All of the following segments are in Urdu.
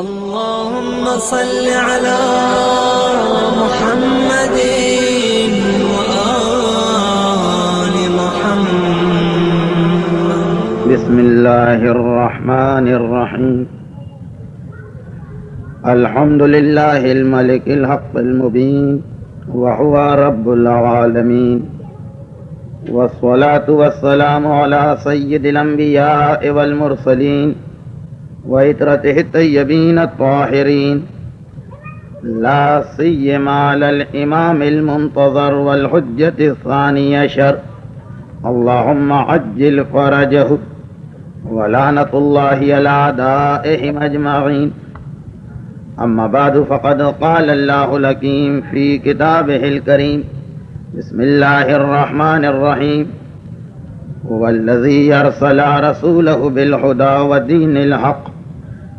اللهم صل على محمد وآل محمد. بسم الله الرحمن الرحيم. الحمد لله الملك الحق المبين وهو رب العالمين، والصلاة والسلام على سيد الأنبياء والمرسلين وعترته الطيبين الطاهرين، لا سيما على الإمام المنتظر والحجة الثاني عشر، اللهم عجل فرجه، ولعنة الله على أعدائهم أجمعين. أما بعد، فقد قال الله الحكيم في كتابه الكريم: بسم الله الرحمن الرحيم. هو الذي أرسل رسوله بالهدى ودين الحق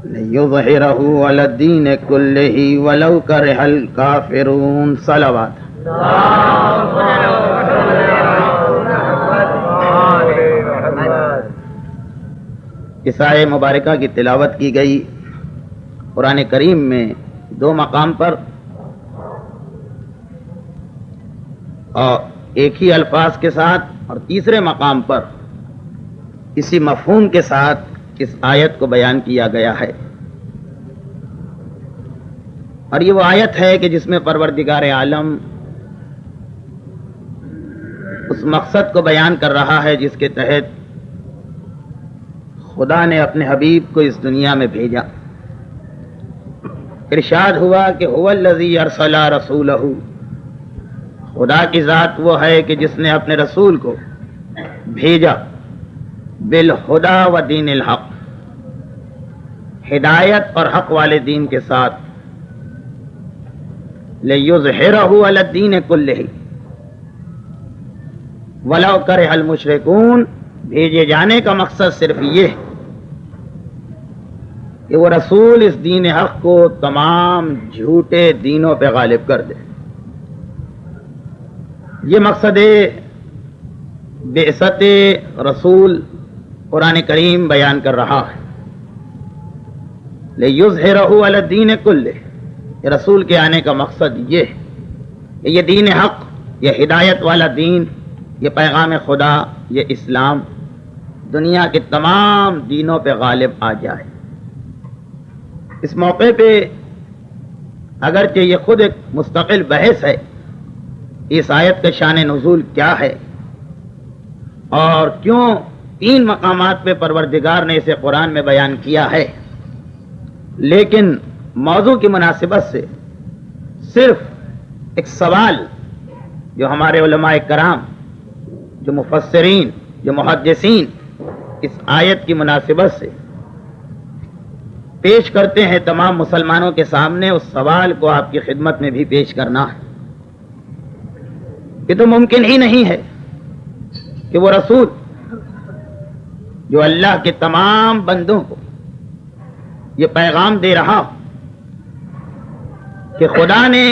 ليظهره على الدين كله ولو كره الكافرون. صلوات. اس آیہ مبارکہ کی تلاوت کی گئی قرآن کریم میں دو مقام پر، اور ایک ہی الفاظ کے ساتھ، اور تیسرے مقام پر اسی مفہوم کے ساتھ اس آیت کو بیان کیا گیا ہے. اور یہ وہ آیت ہے کہ جس میں پروردگار عالم اس مقصد کو بیان کر رہا ہے جس کے تحت خدا نے اپنے حبیب کو اس دنیا میں بھیجا. ارشاد ہوا کہ هو الذی ارسل رسولہ، خدا کی ذات وہ ہے کہ جس نے اپنے رسول کو بھیجا بالہدی و دین الحق، ہدایت اور حق والے دین کے ساتھ، لیظہرہ علی الدین کلہ ولو کرہ المشرکون. بھیجے جانے کا مقصد صرف یہ کہ وہ رسول اس دین حق کو تمام جھوٹے دینوں پہ غالب کر دے. یہ مقصد بعثت رسول قرآن کریم بیان کر رہا ہے. لیظہرہ علی الدین کلہ، رسول کے آنے کا مقصد یہ ہے کہ یہ دین حق، یہ ہدایت والا دین، یہ پیغام خدا، یہ اسلام دنیا کے تمام دینوں پہ غالب آ جائے. اس موقع پہ اگرچہ یہ خود ایک مستقل بحث ہے، اس آیت کا شان نزول کیا ہے اور کیوں 3 مقامات پہ پروردگار نے اسے قرآن میں بیان کیا ہے، لیکن موضوع کی مناسبت سے صرف ایک سوال جو ہمارے علماء کرام، جو مفسرین، جو محدثین اس آیت کی مناسبت سے پیش کرتے ہیں تمام مسلمانوں کے سامنے، اس سوال کو آپ کی خدمت میں بھی پیش کرنا ہے. یہ تو ممکن ہی نہیں ہے کہ وہ رسول جو اللہ کے تمام بندوں کو یہ پیغام دے رہا کہ خدا نے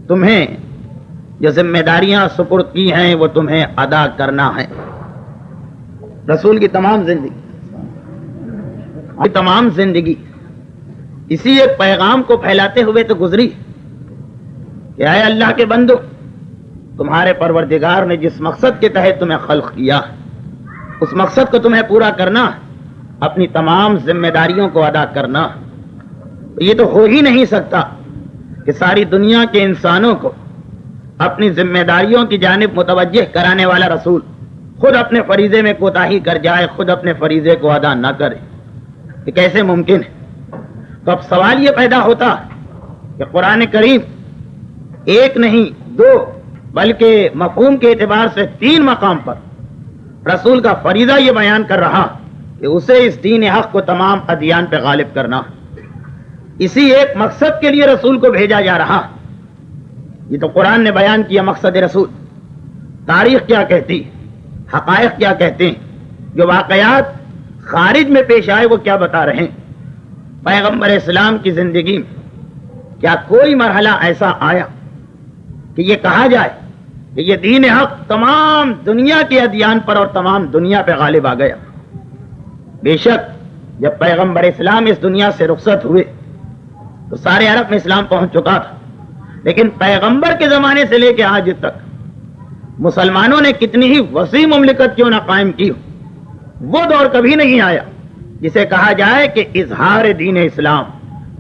تمہیں جو ذمہ داریاں سپرد کی ہیں وہ تمہیں ادا کرنا ہے. رسول کی تمام زندگی اسی ایک پیغام کو پھیلاتے ہوئے تو گزری کہ اے اللہ کے بندو، تمہارے پروردگار نے جس مقصد کے تحت تمہیں خلق کیا اس مقصد کو تمہیں پورا کرنا، اپنی تمام ذمہ داریوں کو ادا کرنا. یہ تو ہو ہی نہیں سکتا کہ ساری دنیا کے انسانوں کو اپنی ذمہ داریوں کی جانب متوجہ کرانے والا رسول خود اپنے فریضے میں کوتاہی کر جائے، خود اپنے فریضے کو ادا نہ کرے. یہ کیسے ممکن ہے؟ تو اب سوال یہ پیدا ہوتا کہ قرآن کریم ایک نہیں 2 بلکہ مفہوم کے اعتبار سے 3 مقام پر رسول کا فریضہ یہ بیان کر رہا کہ اسے اس دین حق کو تمام ادیان پہ غالب کرنا. اسی ایک مقصد کے لیے رسول کو بھیجا جا رہا. یہ تو قرآن نے بیان کیا مقصد رسول. تاریخ کیا کہتی، حقائق کیا کہتے ہیں، جو واقعات خارج میں پیش آئے وہ کیا بتا رہے ہیں. پیغمبر اسلام کی زندگی میں کیا کوئی مرحلہ ایسا آیا کہ یہ کہا جائے کہ یہ دین حق تمام دنیا کے ادیان پر اور تمام دنیا پہ غالب آ گیا؟ بے شک جب پیغمبر اسلام اس دنیا سے رخصت ہوئے تو سارے عرب میں اسلام پہنچ چکا تھا، لیکن پیغمبر کے زمانے سے لے کے آج تک مسلمانوں نے کتنی ہی وسیع مملکت کیوں نہ قائم کی ہو، وہ دور کبھی نہیں آیا جسے کہا جائے کہ اظہار دین اسلام،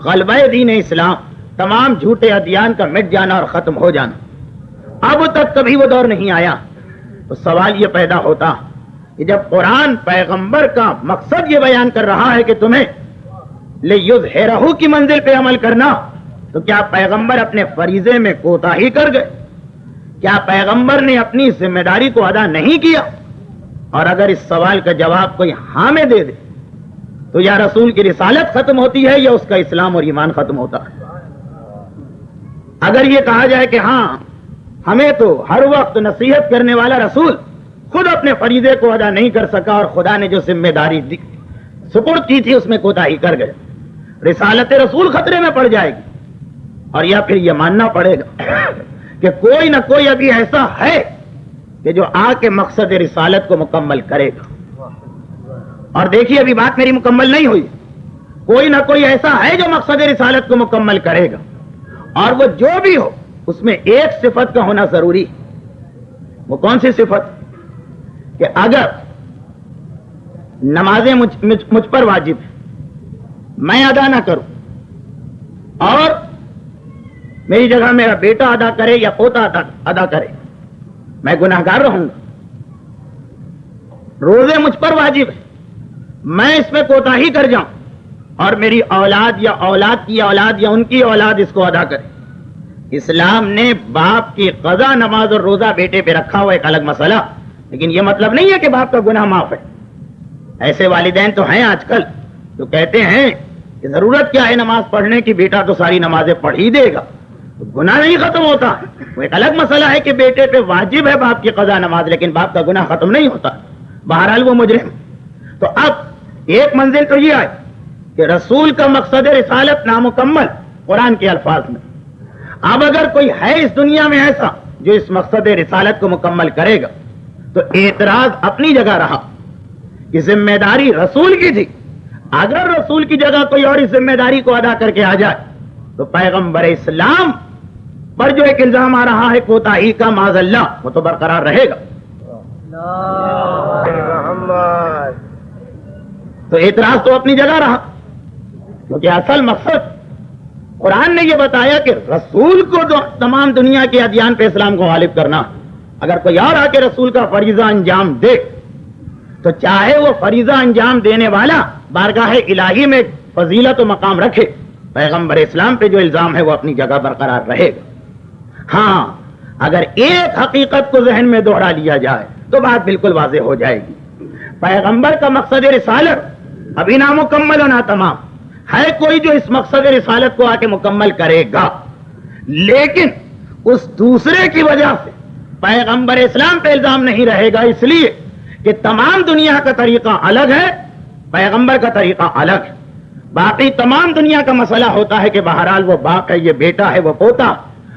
غلبہ دین اسلام، تمام جھوٹے ادیان کا مٹ جانا اور ختم ہو جانا، اب تک کبھی وہ دور نہیں آیا۔ تو سوال یہ پیدا ہوتا کہ جب قرآن پیغمبر کا مقصد یہ بیان کر رہا ہے کہ تمہیں لیظہرہ کی منزل پہ عمل کرنا، تو کیا پیغمبر اپنے فریضے میں کوتاہی کر گئے؟ کیا پیغمبر نے اپنی ذمہ داری کو ادا نہیں کیا؟ اور اگر اس سوال کا جواب کوئی ہاں میں دے دے تو یا رسول کی رسالت ختم ہوتی ہے یا اس کا اسلام اور ایمان ختم ہوتا ہے۔ اگر یہ کہا جائے کہ ہاں ہمیں تو ہر وقت نصیحت کرنے والا رسول خود اپنے فریضے کو ادا نہیں کر سکا اور خدا نے جو ذمہ داری سپرد کی تھی اس میں کوتاہی کر گئے، رسالت رسول خطرے میں پڑ جائے گی، اور یا پھر یہ ماننا پڑے گا کہ کوئی نہ کوئی ابھی ایسا ہے کہ جو آ کے مقصد رسالت کو مکمل کرے گا۔ اور دیکھیے ابھی بات میری مکمل نہیں ہوئی، کوئی نہ کوئی ایسا ہے جو مقصد رسالت کو مکمل کرے گا، اور وہ جو بھی ہو اس میں ایک صفت کا ہونا ضروری۔ وہ کون سی صفت؟ کہ اگر نمازیں مجھ پر واجب ہے، میں ادا نہ کروں اور میری جگہ میرا بیٹا ادا کرے یا پوتا ادا کرے، میں گناہگار رہوں گا۔ روزے مجھ پر واجب ہے، میں اس میں کوتاہی کر جاؤں اور میری اولاد یا اولاد کی اولاد یا ان کی اولاد اس کو ادا کرے۔ اسلام نے باپ کی قضا نماز اور روزہ بیٹے پہ رکھا ہوا ایک الگ مسئلہ، لیکن یہ مطلب نہیں ہے کہ باپ کا گناہ معاف ہے۔ ایسے والدین تو ہیں آج کل جو کہتے ہیں کہ ضرورت کیا ہے نماز پڑھنے کی، بیٹا تو ساری نمازیں پڑھ ہی دے گا، تو گناہ نہیں ختم ہوتا۔ وہ ایک الگ مسئلہ ہے کہ بیٹے پہ واجب ہے باپ کی قضا نماز، لیکن باپ کا گناہ ختم نہیں ہوتا، بہرحال وہ مجرم۔ تو اب ایک منزل تو یہ آئی کہ رسول کا مقصد رسالت نامکمل قرآن کے الفاظ میں۔ اب اگر کوئی ہے اس دنیا میں ایسا جو اس مقصد رسالت کو مکمل کرے گا تو اعتراض اپنی جگہ رہا کہ ذمہ داری رسول کی تھی۔ اگر رسول کی جگہ کوئی اور اس ذمہ داری کو ادا کر کے آ جائے تو پیغمبر اسلام پر جو ایک الزام آ رہا ہے کوتاہی کا معاذ اللہ، وہ تو برقرار رہے گا۔ تو اعتراض تو اپنی جگہ رہا، کیونکہ اصل مقصد قرآن نے یہ بتایا کہ رسول کو تمام دنیا کے ادیان پہ اسلام کو غالب کرنا۔ اگر کوئی اور آ کے رسول کا فریضہ انجام دے تو چاہے وہ فریضہ انجام دینے والا بارگاہ الہی میں فضیلت و مقام رکھے، پیغمبر اسلام پہ جو الزام ہے وہ اپنی جگہ برقرار رہے گا۔ ہاں اگر ایک حقیقت کو ذہن میں دوہرا لیا جائے تو بات بالکل واضح ہو جائے گی۔ پیغمبر کا مقصد رسالت ابھی نامکمل و ناتمام ہے، کوئی جو اس مقصد رسالت کو آ کے مکمل کرے گا، لیکن اس دوسرے کی وجہ سے پیغمبر اسلام پہ الزام نہیں رہے گا، اس لیے کہ تمام دنیا کا طریقہ الگ ہے، پیغمبر کا طریقہ الگ ہے۔ باقی تمام دنیا کا مسئلہ ہوتا ہے کہ بہرحال وہ باپ ہے، یہ بیٹا ہے، وہ پوتا،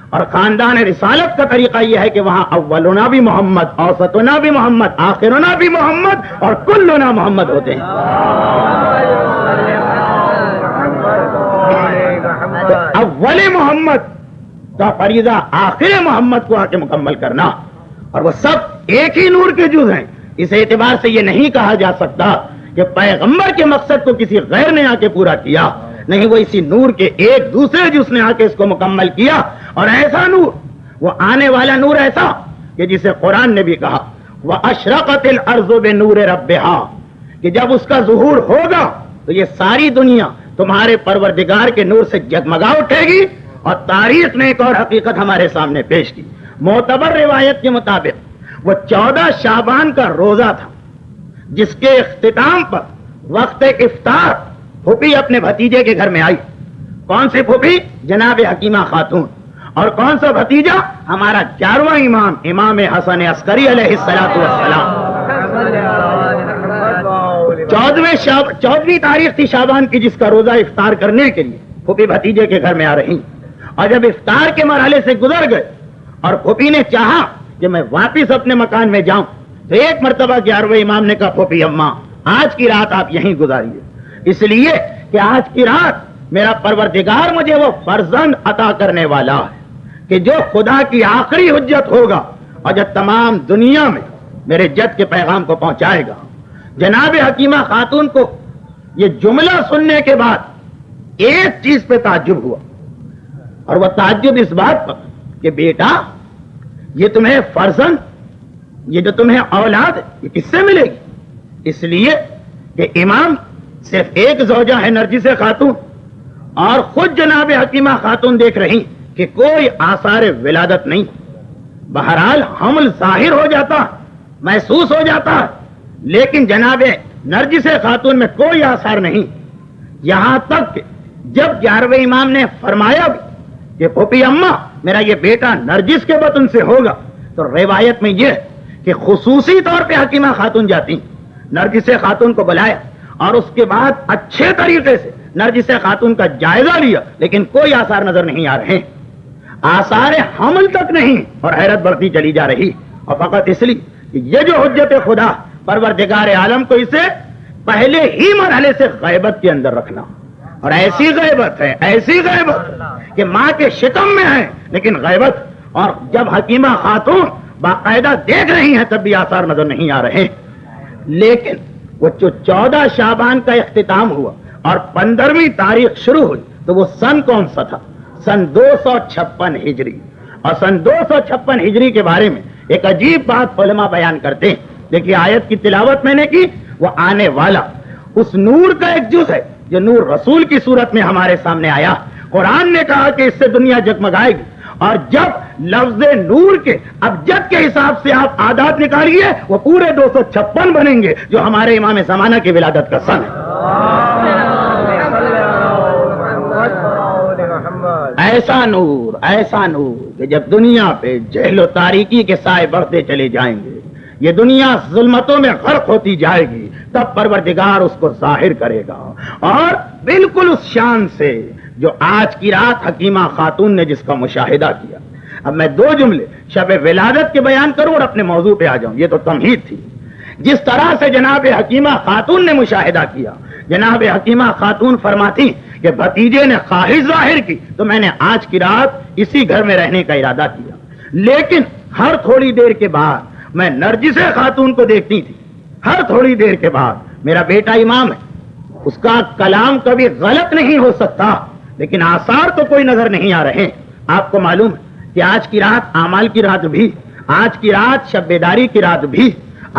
اور خاندان رسالت کا طریقہ یہ ہے کہ وہاں اولنا بھی محمد، اوسطنا بھی محمد، آخرنا بھی محمد اور کلنا محمد ہوتے ہیں۔ تو اول محمد کا فریضہ آخر محمد کو آ کے مکمل کرنا، اور وہ سب ایک ہی نور کے جز ہیں۔ اس اعتبار سے یہ نہیں کہا جا سکتا کہ پیغمبر کے مقصد کو کسی غیر نے آ کے پورا کیا، نہیں، وہ اسی نور کے ایک دوسرے جز نے آ کے اس کو مکمل کیا۔ اور ایسا نور، وہ آنے والا نور ایسا کہ جسے قرآن نے بھی کہا وَأَشْرَقَتِ الْأَرْضُ بِنُورِ رَبِّهَا، کہ جب اس کا ظہور ہوگا تو یہ ساری دنیا تمہارے پروردگار کے نور سے جگمگا اٹھے گی۔ اور تاریخ نے ایک اور حقیقت ہمارے سامنے پیش کی، معتبر روایت کے مطابق وہ 14 شعبان کا روزہ تھا، جس کے اختتام پر وقت افطار پھوپھی اپنے بھتیجے کے گھر میں آئی۔ کون سی پھوپھی؟ جناب حکیمہ خاتون۔ اور کون سا بھتیجا؟ ہمارا 11واں امام، امام حسن عسکری علیہ الصلوۃ والسلام۔ 14ویں تاریخ تھی شعبان کی، جس کا روزہ افطار کرنے کے لیے پھوپھی بھتیجے کے گھر میں آ رہی، اور جب افطار کے مرحلے سے گزر گئے اور پھوپھی نے چاہا کہ میں واپس اپنے مکان میں جاؤں تو ایک مرتبہ 11ویں امام نے کہا پھوپھی اماں آج کی رات آپ یہیں گزاریے، اس لیے کہ آج کی رات میرا پروردگار مجھے وہ فرزند عطا کرنے والا ہے کہ جو خدا کی آخری حجت ہوگا اور جو تمام دنیا میں میرے جد کے پیغام کو پہنچائے گا۔ جناب حکیمہ خاتون کو یہ جملہ سننے کے بعد ایک چیز پہ تعجب ہوا، اور وہ تعجب اس بات پر کہ بیٹا یہ تمہیں فرزند، یہ جو تمہیں اولاد ہے یہ کس سے ملے گی؟ اس لیے کہ امام صرف ایک زوجہ ہے نرجس خاتون، اور خود جناب حکیمہ خاتون دیکھ رہی کہ کوئی آثار ولادت نہیں۔ بہرحال حمل ظاہر ہو جاتا، محسوس ہو جاتا، لیکن جناب نرجس خاتون میں کوئی آثار نہیں، یہاں تک کہ جب 11ویں امام نے فرمایا بھی کہ پھوپھی اماں میرا یہ بیٹا نرجس کے بطن سے ہوگا، تو روایت میں یہ کہ خصوصی طور پہ حکیمہ خاتون جاتی، نرجس خاتون کو بلایا اور اس کے بعد اچھے طریقے سے نرجس خاتون کا جائزہ لیا، لیکن کوئی آثار نظر نہیں آ رہے، آثار حمل تک نہیں، اور حیرت بڑھتی چلی جا رہی، اور فقط اس لیے کہ یہ جو حجت خدا پروردگار عالم کو اسے پہلے ہی مرحلے سے غیبت کے اندر رکھنا، اور ایسی غیبت ہے، ایسی غیبت کہ ماں کے شکم میں ہے لیکن غیبت، اور جب حکیمہ خاتون باقاعدہ دیکھ رہی ہیں تب بھی آثار نظر نہیں آ رہے، لیکن وہ جو 14 شعبان کا اختتام ہوا اور 15ویں تاریخ شروع ہوئی تو وہ سن کون سا تھا؟ سن 256 ہجری، اور سن 256 ہجری کے بارے میں ایک عجیب بات علماء بیان کرتے ہیں۔ دیکھیے آیت کی تلاوت میں نے کی، وہ آنے والا اس نور کا ایک جز ہے جو نور رسول کی صورت میں ہمارے سامنے آیا۔ قرآن نے کہا کہ اس سے دنیا جگمگائے گی، اور جب لفظ نور کے ابجد کے حساب سے آپ اعداد نکالیے وہ پورے 256 بنیں گے، جو ہمارے امام زمانہ کی ولادت کا سن ہے۔ ایسا نور کہ جب دنیا پہ جہل و تاریکی کے سائے بڑھتے چلے جائیں گے، یہ دنیا ظلمتوں میں غرق ہوتی جائے گی، تب پروردگار اس کو ظاہر کرے گا، اور بالکل اس شان سے جو آج کی رات حکیمہ خاتون نے جس کا مشاہدہ کیا۔ اب میں 2 جملے شب ولادت کے بیان کروں اور اپنے موضوع پہ آ جاؤں، یہ تو تمہید تھی۔ جس طرح سے جناب حکیمہ خاتون نے مشاہدہ کیا، جناب حکیمہ خاتون فرماتی کہ بھتیجے نے خواہش ظاہر کی تو میں نے آج کی رات اسی گھر میں رہنے کا ارادہ کیا، لیکن ہر تھوڑی دیر کے بعد میں نرجس خاتون کو دیکھتی تھی، ہر تھوڑی دیر کے بعد میرا بیٹا امام ہے، اس کا کلام کبھی غلط نہیں ہو سکتا، لیکن آثار تو کوئی نظر نہیں آ رہے۔ آپ کو معلوم ہے کہ آج کی رات اعمال کی رات بھی، آج کی رات شب بیداری کی رات بھی،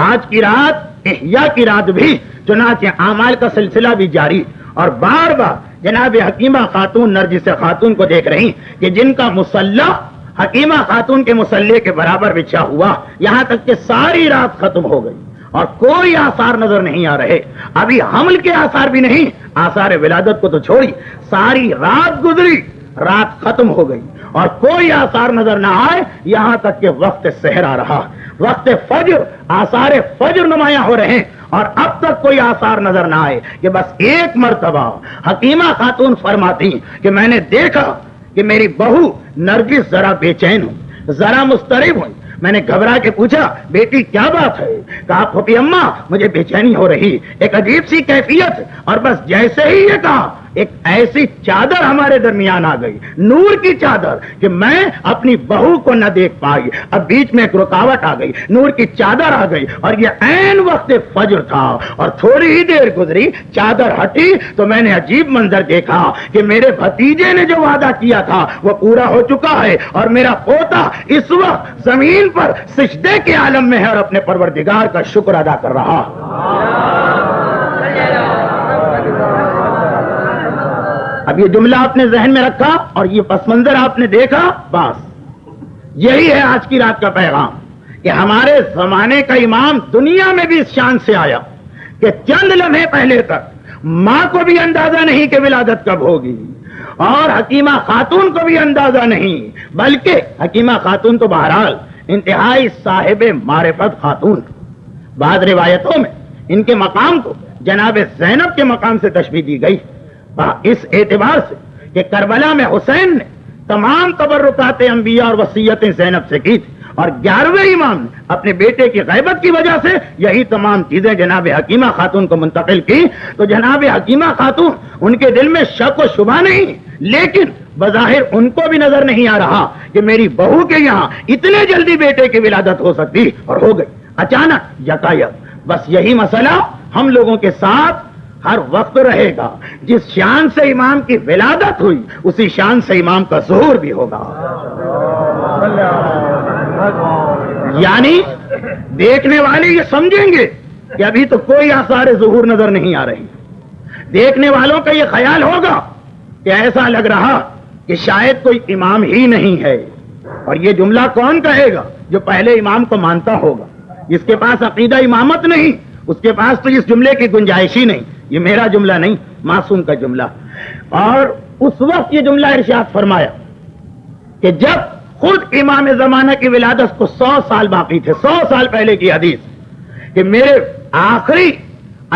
آج کی رات احیاء کی رات بھی، چنانچہ اعمال کا سلسلہ بھی جاری، اور بار بار جناب حکیمہ خاتون نرجس خاتون کو دیکھ رہی کہ جن کا مصلی حکیمہ خاتون کے مصلی کے برابر بچھا ہوا، یہاں تک کہ ساری رات ختم ہو گئی اور کوئی آثار نظر نہیں آ رہے، ابھی حمل کے آثار بھی نہیں، آثار ولادت کو تو چھوڑی، ساری رات گزری، رات ختم ہو گئی اور کوئی آثار نظر نہ آئے، یہاں تک کہ وقت سحر آ رہا، وقت فجر، آثار فجر نمایاں ہو رہے ہیں، اور اب تک کوئی آثار نظر نہ آئے کہ بس ایک مرتبہ حکیمہ خاتون فرماتی کہ میں نے دیکھا کہ میری بہو نرگس ذرا بے چین ہو، ذرا مضطرب ہوئی، میں نے گھبرا کے پوچھا بیٹی کیا بات ہے؟ کہا پھوپھی اماں مجھے بے چینی ہو رہی، ایک عجیب سی کیفیت، اور بس جیسے ہی یہ کہا ایک ایسی چادر ہمارے درمیان آ گئی، نور کی چادر، کہ میں اپنی بہو کو نہ دیکھ پائی، اب بیچ میں ایک رکاوٹ آ گئی، نور کی چادر آ گئی، اور یہ عین وقت فجر تھا، اور تھوڑی ہی دیر گزری، چادر ہٹی تو میں نے عجیب منظر دیکھا کہ میرے بھتیجے نے جو وعدہ کیا تھا وہ پورا ہو چکا ہے، اور میرا پوتا اس وقت زمین پر سجدے کے عالم میں ہے اور اپنے پروردگار کا شکر ادا کر رہا۔ اب یہ جملہ آپ نے ذہن میں رکھا اور یہ پس منظر آپ نے دیکھا، بس یہی ہے آج کی رات کا پیغام کہ ہمارے زمانے کا امام دنیا میں بھی اس شان سے آیا کہ چند لمحے پہلے تک ماں کو بھی اندازہ نہیں کہ ولادت کب ہوگی، اور حکیمہ خاتون کو بھی اندازہ نہیں، بلکہ حکیمہ خاتون تو بہرحال انتہائی صاحب معرفت خاتون، بعض روایتوں میں ان کے مقام کو جناب زینب کے مقام سے تشبیہ دی گئی، اس اعتبار سے کہ کربلا میں حسین نے تمام تبرکات انبیاء اور وصیتیں زینب سے کی تھی، اور 11ویں امام نے اپنے بیٹے کی غیبت کی وجہ سے یہی تمام چیزیں جناب حکیمہ خاتون کو منتقل کی. تو جناب حکیمہ خاتون ان کے دل میں شک و شبہ نہیں، لیکن بظاہر ان کو بھی نظر نہیں آ رہا کہ میری بہو کے یہاں اتنے جلدی بیٹے کی ولادت ہو سکتی، اور ہو گئی اچانک یکایک. بس یہی مسئلہ ہم لوگوں کے ساتھ ہر وقت رہے گا. جس شان سے امام کی ولادت ہوئی اسی شان سے امام کا ظہور بھی ہوگا. یعنی دیکھنے والے یہ سمجھیں گے کہ ابھی تو کوئی آثار ظہور نظر نہیں آ رہی. دیکھنے والوں کا یہ خیال ہوگا کہ ایسا لگ رہا کہ شاید کوئی امام ہی نہیں ہے. اور یہ جملہ کون کہے گا؟ جو پہلے امام کو مانتا ہوگا. جس کے پاس عقیدہ امامت نہیں، اس کے پاس تو اس جملے کی گنجائش ہی نہیں. یہ میرا جملہ نہیں، معصوم کا جملہ. اور اس وقت یہ جملہ ارشاد فرمایا کہ جب خود امام زمانہ کی ولادت کو 100 سال باقی تھے، 100 سال پہلے کی حدیث، کہ میرے آخری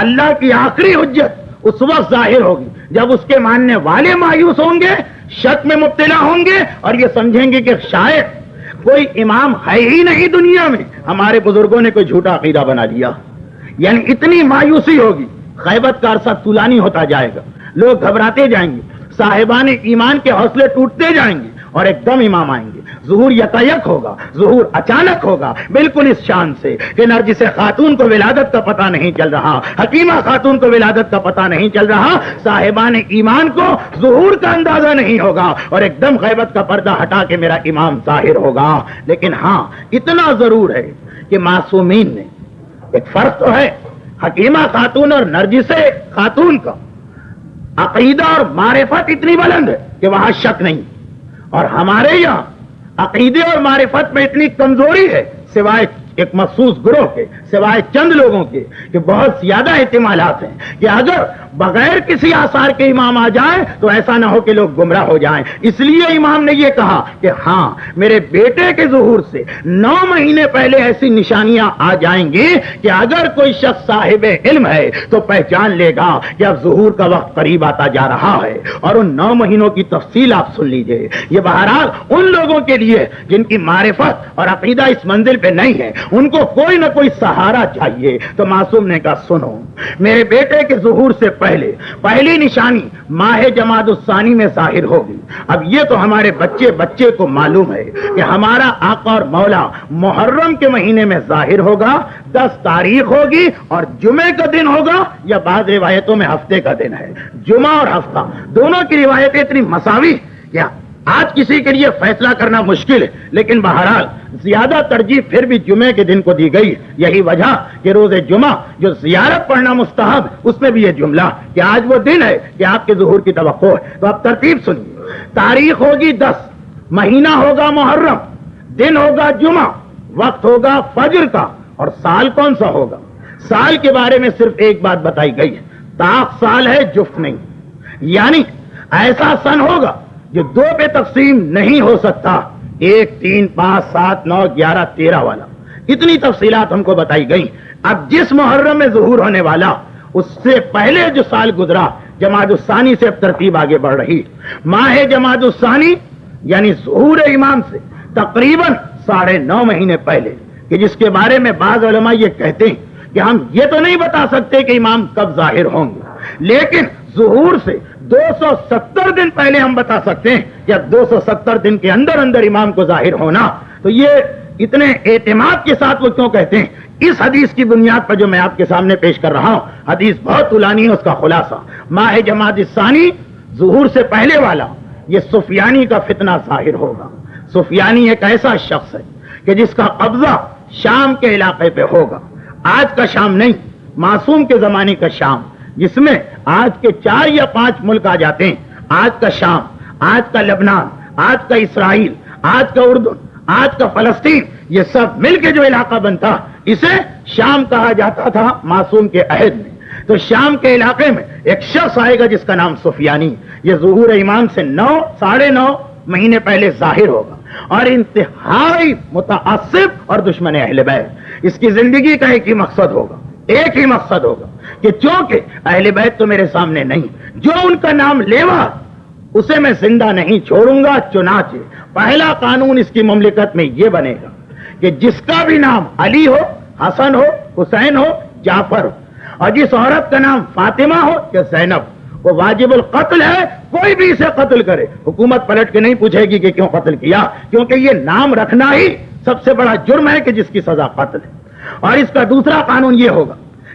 اللہ کی آخری حجت اس وقت ظاہر ہوگی جب اس کے ماننے والے مایوس ہوں گے، شک میں مبتلا ہوں گے، اور یہ سمجھیں گے کہ شاید کوئی امام ہے ہی نہیں دنیا میں، ہمارے بزرگوں نے کوئی جھوٹا عقیدہ بنا لیا. یعنی اتنی مایوسی ہوگی، غیبت کا عرصہ طولانی ہوتا جائے گا، لوگ گھبراتے جائیں گے، صاحبان ایمان کے حوصلے ٹوٹتے جائیں گے، اور ایک دم امام آئیں گے. ظہور یکایک ہوگا، ظہور اچانک ہوگا، بالکل اس شان سے کہ نرجس خاتون کو ولادت کا پتہ نہیں چل رہا، حکیمہ خاتون کو ولادت کا پتہ نہیں چل رہا، صاحبان ایمان کو ظہور کا اندازہ نہیں ہوگا، اور ایک دم غیبت کا پردہ ہٹا کے میرا امام ظاہر ہوگا. لیکن ہاں اتنا ضرور ہے کہ معصومین نے ایک فرق تو ہے، حکیمہ خاتون اور نرجس خاتون کا عقیدہ اور معرفت اتنی بلند ہے کہ وہاں شک نہیں، اور ہمارے یہاں عقیدے اور معرفت میں اتنی کمزوری ہے، سوائے ایک مخصوص گروہ کے، سوائے چند لوگوں کے، کہ بہت زیادہ احتمالات ہیں کہ اگر بغیر کسی آثار کے امام آ جائیں تو ایسا نہ ہو کہ لوگ گمراہ ہو جائیں. اس لیے امام نے یہ کہا کہ ہاں میرے بیٹے کے ظہور سے 9 مہینے پہلے ایسی نشانیاں آ جائیں گی کہ اگر کوئی شخص صاحب علم ہے تو پہچان لے گا کہ اب ظہور کا وقت قریب آتا جا رہا ہے. اور ان 9 مہینوں کی تفصیل آپ سن لیجئے. یہ بہرحال ان لوگوں کے لیے جن کی معرفت اور عقیدہ اس منزل پہ نہیں ہے، ان کو کوئی نہ کوئی سہارا چاہیے. تو معصوم نے کہا سنو، میرے بیٹے کے ظہور سے پہلی نشانی ماہ جمادی الثانی میں ظاہر ہوگی. اب یہ تو ہمارے بچے کو معلوم ہے کہ ہمارا آقا اور مولا محرم کے مہینے میں ظاہر ہوگا، 10 تاریخ ہوگی، اور جمعے کا دن ہوگا، یا بعض روایتوں میں ہفتے کا دن ہے. جمعہ اور ہفتہ دونوں کی روایتیں اتنی مساوی کیا آج کسی کے لیے فیصلہ کرنا مشکل ہے، لیکن بہرحال زیادہ ترجیح پھر بھی جمعے کے دن کو دی گئی. یہی وجہ کہ روز جمعہ جو زیارت پڑھنا مستحب، اس میں بھی یہ جملہ کہ آج وہ دن ہے کہ آپ کے ظہور کی توقع ہے. تو اب ترتیب سنیے، تاریخ ہوگی 10، مہینہ ہوگا محرم، دن ہوگا جمعہ، وقت ہوگا فجر کا، اور سال کون سا ہوگا؟ سال کے بارے میں صرف ایک بات بتائی گئی ہے، طاق سال ہے، جفت نہیں. یعنی ایسا سن ہوگا جو 2 پہ تقسیم نہیں ہو سکتا، 1، 3، 5، 7، 9، 11، 13 والا. اتنی تفصیلات ہم کو بتائی گئی. اب جس محرم میں ظہور ہونے والا، اس سے پہلے جو سال گزرا جمادی الثانی سے اب ترتیب آگے بڑھ رہی. ماہ جمادی الثانی یعنی ظہور امام سے تقریباً 9.5 مہینے پہلے، کہ جس کے بارے میں بعض علماء یہ کہتے ہیں کہ ہم یہ تو نہیں بتا سکتے کہ امام کب ظاہر ہوں گے، لیکن ظہور سے 270 دن پہلے ہم بتا سکتے ہیں کہ اب 270 دن کے اندر امام کو ظاہر ہونا. تو یہ اتنے اعتماد کے ساتھ وہ کیوں کہتے ہیں؟ اس حدیث کی بنیاد پر جو میں آپ کے سامنے پیش کر رہا ہوں، حدیث بہت طولانی ہے، اس کا خلاصہ ماہ جمادی الثانی ظہور سے پہلے والا، یہ سفیانی کا فتنہ ظاہر ہوگا. سفیانی ایک ایسا شخص ہے کہ جس کا قبضہ شام کے علاقے پہ ہوگا، آج کا شام نہیں، معصوم کے زمانے کا شام، جس میں آج کے 4 یا 5 ملک آ جاتے ہیں. آج کا شام، آج کا لبنان، آج کا اسرائیل، آج کا اردن، آج کا فلسطین، یہ سب مل کے جو علاقہ بنتا اسے شام کہا جاتا تھا معصوم کے عہد میں. تو شام کے علاقے میں ایک شخص آئے گا جس کا نام سفیانی، یہ ظہور امام سے 9.5 مہینے پہلے ظاہر ہوگا، اور انتہائی متعصب اور دشمن اہل بیت. اس کی زندگی کا ایک ہی مقصد ہوگا، ایک ہی مقصد ہوگا کہ چونکہ اہل بیت تو میرے سامنے نہیں، جو ان کا نام لیوا اسے میں زندہ نہیں چھوڑوں گا. چنانچہ پہلا قانون اس کی مملکت میں یہ بنے گا کہ جس کا بھی نام علی ہو، حسن ہو، حسین ہو، جعفر ہو، اور جس عورت کا نام فاطمہ ہو یا زینب، وہ واجب القتل ہے. کوئی بھی اسے قتل کرے، حکومت پلٹ کے نہیں پوچھے گی کہ کیوں قتل کیا، کیونکہ یہ نام رکھنا ہی سب سے بڑا جرم ہے کہ جس کی سزا قتل ہے. اور اس کا دوسرا قانون یہ ہوگا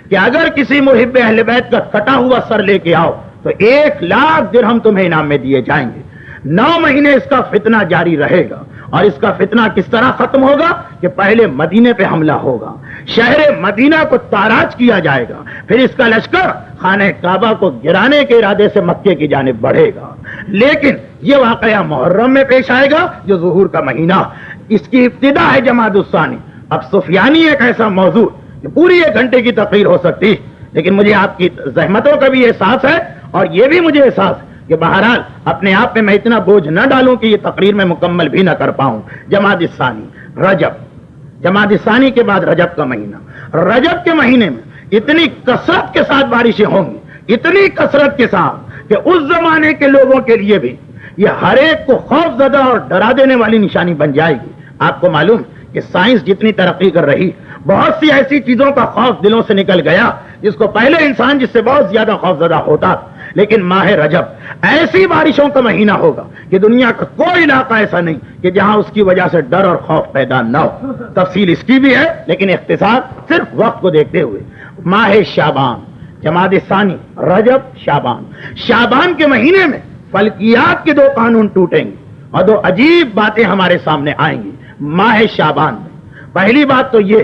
کہ اگر کسی محب اہل بیت کا کٹا ہوا سر لے کے آؤ تو 1,00,000 درہم تمہیں انعام میں دیے جائیں گے. 9 مہینے اس کا فتنہ جاری رہے گا. اور اس کا فتنہ کس طرح ختم ہوگا کہ پہلے مدینے پہ حملہ ہوگا، شہر مدینہ کو تاراج کیا جائے گا، پھر اس کا لشکر خانہ کعبہ کو گرانے کے ارادے سے مکے کی جانب بڑھے گا. لیکن یہ واقعہ محرم میں پیش آئے گا جو ظہور کا مہینہ. اس کی ابتدا ہے جمادی الثانی. اب سفیانی ایک ایسا موضوع کہ پوری 1 گھنٹے کی تقریر ہو سکتی، لیکن مجھے آپ کی زحمتوں کا بھی احساس ہے اور یہ بھی مجھے احساس ہے کہ بہرحال اپنے آپ پہ میں اتنا بوجھ نہ ڈالوں کہ یہ تقریر میں مکمل بھی نہ کر پاؤں. جمادی الثانی، رجب، جمادی الثانی کے بعد رجب کا مہینہ. رجب کے مہینے میں اتنی کثرت کے ساتھ بارشیں ہوں گی، اتنی کثرت کے ساتھ کہ اس زمانے کے لوگوں کے لیے بھی یہ ہر ایک کو خوف زدہ اور ڈرا دینے والی نشانی بن جائے گی. آپ کو معلوم کہ سائنس جتنی ترقی کر رہی، بہت سی ایسی چیزوں کا خوف دلوں سے نکل گیا جس کو پہلے انسان جس سے بہت زیادہ خوف زدہ ہوتا. لیکن ماہ رجب ایسی بارشوں کا مہینہ ہوگا کہ دنیا کا کوئی علاقہ ایسا نہیں کہ جہاں اس کی وجہ سے ڈر اور خوف پیدا نہ ہو. تفصیل اس کی بھی ہے لیکن اختصار صرف وقت کو دیکھتے ہوئے. ماہ شعبان، جمادی ثانی، رجب، شعبان. شعبان کے مہینے میں فلکیات کے 2 قانون ٹوٹیں گے اور 2 عجیب باتیں ہمارے سامنے آئیں گی ماہ شعبان میں. پہلی بات تو یہ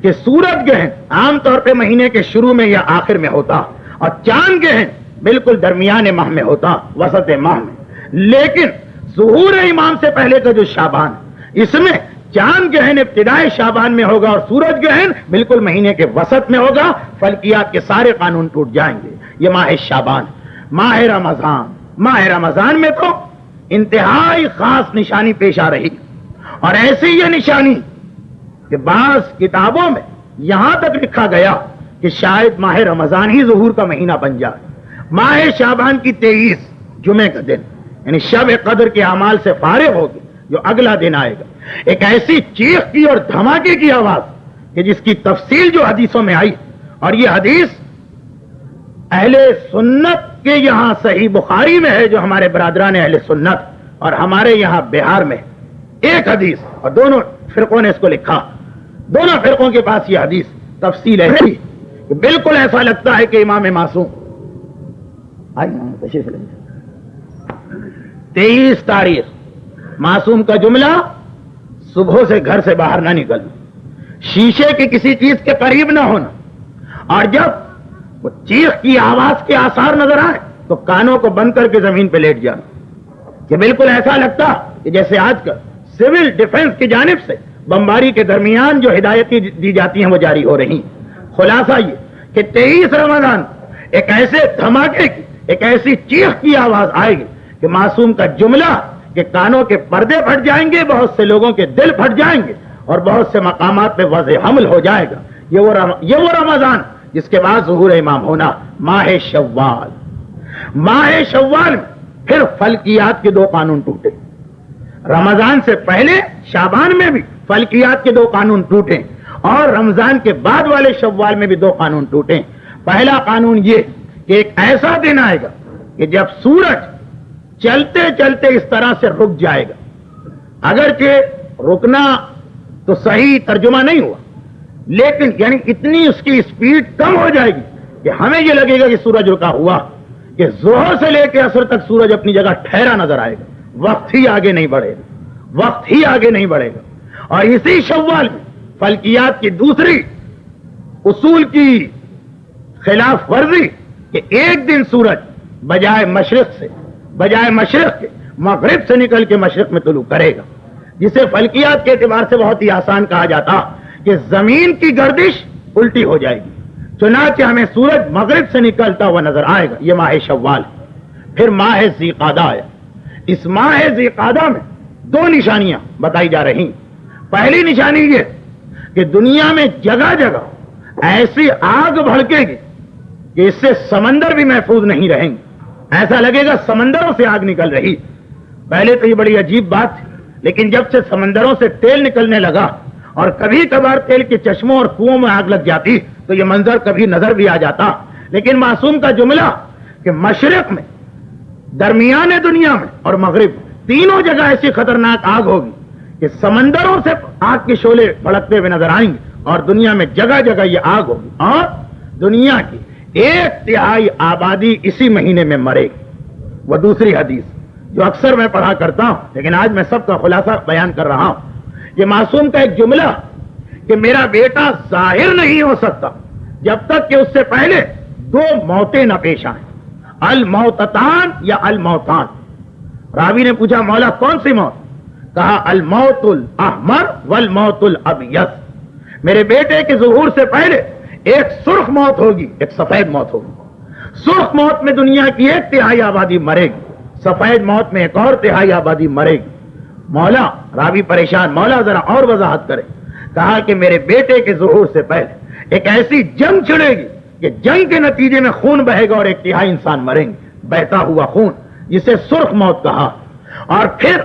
کہ سورج گرہن عام طور پہ مہینے کے شروع میں یا آخر میں ہوتا اور چاند گرہن بالکل درمیان ماہ میں ہوتا، وسط ماہ میں. لیکن ظہور امام سے پہلے کا جو شعبان ہے، اس میں چاند گرہن ابتدائے شعبان میں ہوگا اور سورج گرہن بالکل مہینے کے وسط میں ہوگا. فلکیات کے سارے قانون ٹوٹ جائیں گے. یہ ماہ شعبان. ماہ رمضان، ماہ رمضان میں تو انتہائی خاص نشانی پیش آ رہی، اور ایسی یہ نشانی کہ بعض کتابوں میں یہاں تک لکھا گیا کہ شاید ماہ رمضان ہی ظہور کا مہینہ بن جائے. ماہ شعبان کی 23 جمعے کا دن یعنی شب قدر کے اعمال سے فارغ ہوگی جو اگلا دن آئے گا. ایک ایسی چیخ کی اور دھماکے کی آواز کہ جس کی تفصیل جو حدیثوں میں آئی، اور یہ حدیث اہل سنت کے یہاں صحیح بخاری میں ہے جو ہمارے برادران اہل سنت، اور ہمارے یہاں بہار میں ایک حدیث، اور دونوں فرقوں نے اس کو لکھا. دونوں فرقوں کے پاس یہ حدیث تفصیل ایسی کہ بالکل ایسا لگتا ہے کہ امام معصوم 23 تاریخ معصوم کا جملہ، صبح سے گھر سے باہر نہ نکلنا، شیشے کی کسی چیز کے قریب نہ ہونا، اور جب وہ چیخ کی آواز کے آثار نظر آئے تو کانوں کو بند کر کے زمین پہ لیٹ جانا. کہ بالکل ایسا لگتا کہ جیسے آج کل سول ڈیفنس کی جانب سے بمباری کے درمیان جو ہدایتیں دی جاتی ہیں وہ جاری ہو رہی. خلاصہ یہ کہ 23 رمضان ایک ایسے دھماکے کی، ایک ایسی چیخ کی آواز آئے گی کہ معصوم کا جملہ کہ کانوں کے پردے پھٹ جائیں گے، بہت سے لوگوں کے دل پھٹ جائیں گے اور بہت سے مقامات پہ وضع حمل ہو جائے گا. یہ وہ رمضان جس کے بعد ظہور امام ہونا. ماہ شوال، ماہ شوال میں پھر فلکیات کے 2 قانون ٹوٹے. رمضان سے پہلے شعبان میں بھی فلکیات کے 2 قانون ٹوٹے اور رمضان کے بعد والے شوال میں بھی 2 قانون ٹوٹے. پہلا قانون یہ کہ ایک ایسا دن آئے گا کہ جب سورج چلتے چلتے اس طرح سے رک جائے گا. اگرچہ رکنا تو صحیح ترجمہ نہیں ہوا، لیکن یعنی اتنی اس کی اسپیڈ کم ہو جائے گی کہ ہمیں یہ لگے گا کہ سورج رکا ہوا، کہ ظہر سے لے کے عصر تک سورج اپنی جگہ ٹھہرا نظر آئے گا. وقت ہی آگے نہیں بڑھے گا، وقت ہی آگے نہیں بڑھے گا. اور اسی شوال میں فلکیات کی دوسری اصول کی خلاف ورزی کہ ایک دن سورج بجائے مشرق کے مغرب سے نکل کے مشرق میں طلوع کرے گا، جسے فلکیات کے اعتبار سے بہت ہی آسان کہا جاتا کہ زمین کی گردش الٹی ہو جائے گی، چنانچہ ہمیں سورج مغرب سے نکلتا ہوا نظر آئے گا. یہ ماہ شوال. پھر ماہ ذی قعدہ آیا. اس ماہ ذی قعدہ میں 2 نشانیاں بتائی جا رہی. پہلی نشانی یہ کہ دنیا میں جگہ جگہ ایسی آگ بھڑکے گی کہ اس سے سمندر بھی محفوظ نہیں رہیں گے. ایسا لگے گا سمندروں سے آگ نکل رہی. پہلے تو یہ بڑی عجیب بات تھی، لیکن جب سے سمندروں سے تیل نکلنے لگا اور کبھی کبھار تیل کے چشموں اور کنووں میں آگ لگ جاتی تو یہ منظر کبھی نظر بھی آ جاتا. لیکن معصوم کا جملہ کہ مشرق میں، درمیان دنیا میں اور مغرب تینوں جگہ ایسی خطرناک آگ ہوگی کہ سمندروں سے آگ کے شعلے بھڑکتے ہوئے نظر آئیں گے اور دنیا میں جگہ جگہ یہ آگ ہوگی اور دنیا کی 1/3 آبادی اسی مہینے میں مرے گی. وہ دوسری حدیث جو اکثر میں پڑھا کرتا ہوں لیکن آج میں سب کا خلاصہ بیان کر رہا ہوں. یہ معصوم کا ایک جملہ کہ میرا بیٹا ظاہر نہیں ہو سکتا جب تک کہ اس سے پہلے 2 موتیں نہ پیش آئیں، الموتتان یا الموتان. راوی نے پوچھا مولا کون سی موت؟ کہا الموت الاحمر والموت الابیض. میرے بیٹے کے ظہور سے پہلے ایک سرخ موت ہوگی، ایک سفید موت ہوگی. سرخ موت میں دنیا کی 1/3 آبادی مرے گی، سفید موت میں 1/4 آبادی مرے گی. مولا، راوی پریشان، مولا ذرا اور وضاحت کرے. کہا کہ میرے بیٹے کے ظہور سے پہلے ایک ایسی جنگ چھڑے گی کہ جنگ کے نتیجے میں خون بہے گا اور 1/3 انسان مریں گے، بہتا ہوا خون، جسے سرخ موت کہا. اور پھر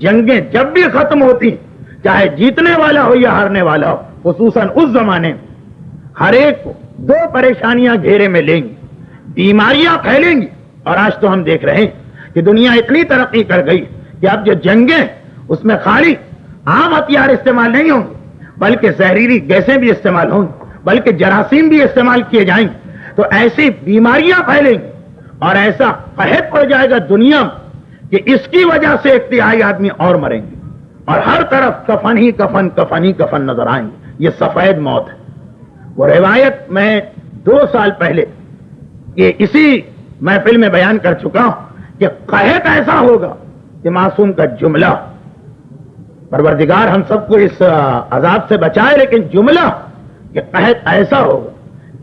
جنگیں جب بھی ختم ہوتی، چاہے جیتنے والا ہو یا ہارنے والا ہو، خصوصاً اس زمانے میں ہر ایک کو 2 پریشانیاں گھیرے میں لیں گی، بیماریاں پھیلیں گی. اور آج تو ہم دیکھ رہے ہیں کہ دنیا اتنی ترقی کر گئی کہ اب جو جنگیں اس میں خالی عام ہتھیار استعمال نہیں ہوں گے بلکہ زہریلی گیسیں بھی استعمال ہوں گی، بلکہ جراثیم بھی استعمال کیے جائیں گے. تو ایسی بیماریاں پھیلیں گی اور ایسا قحط پڑ جائے گا دنیا میں کہ اس کی وجہ سے 1/3 آدمی اور مریں گے اور ہر طرف کفن ہی کفن، کفن ہی کفن نظر آئیں گے. یہ سفید موت ہے. وہ روایت میں 2 سال پہلے یہ اسی محفل میں بیان کر چکا ہوں کہ قحط ایسا ہوگا کہ معصوم کا جملہ، پروردگار ہم سب کو اس عذاب سے بچائے، لیکن جملہ کہ قحط ایسا ہوگا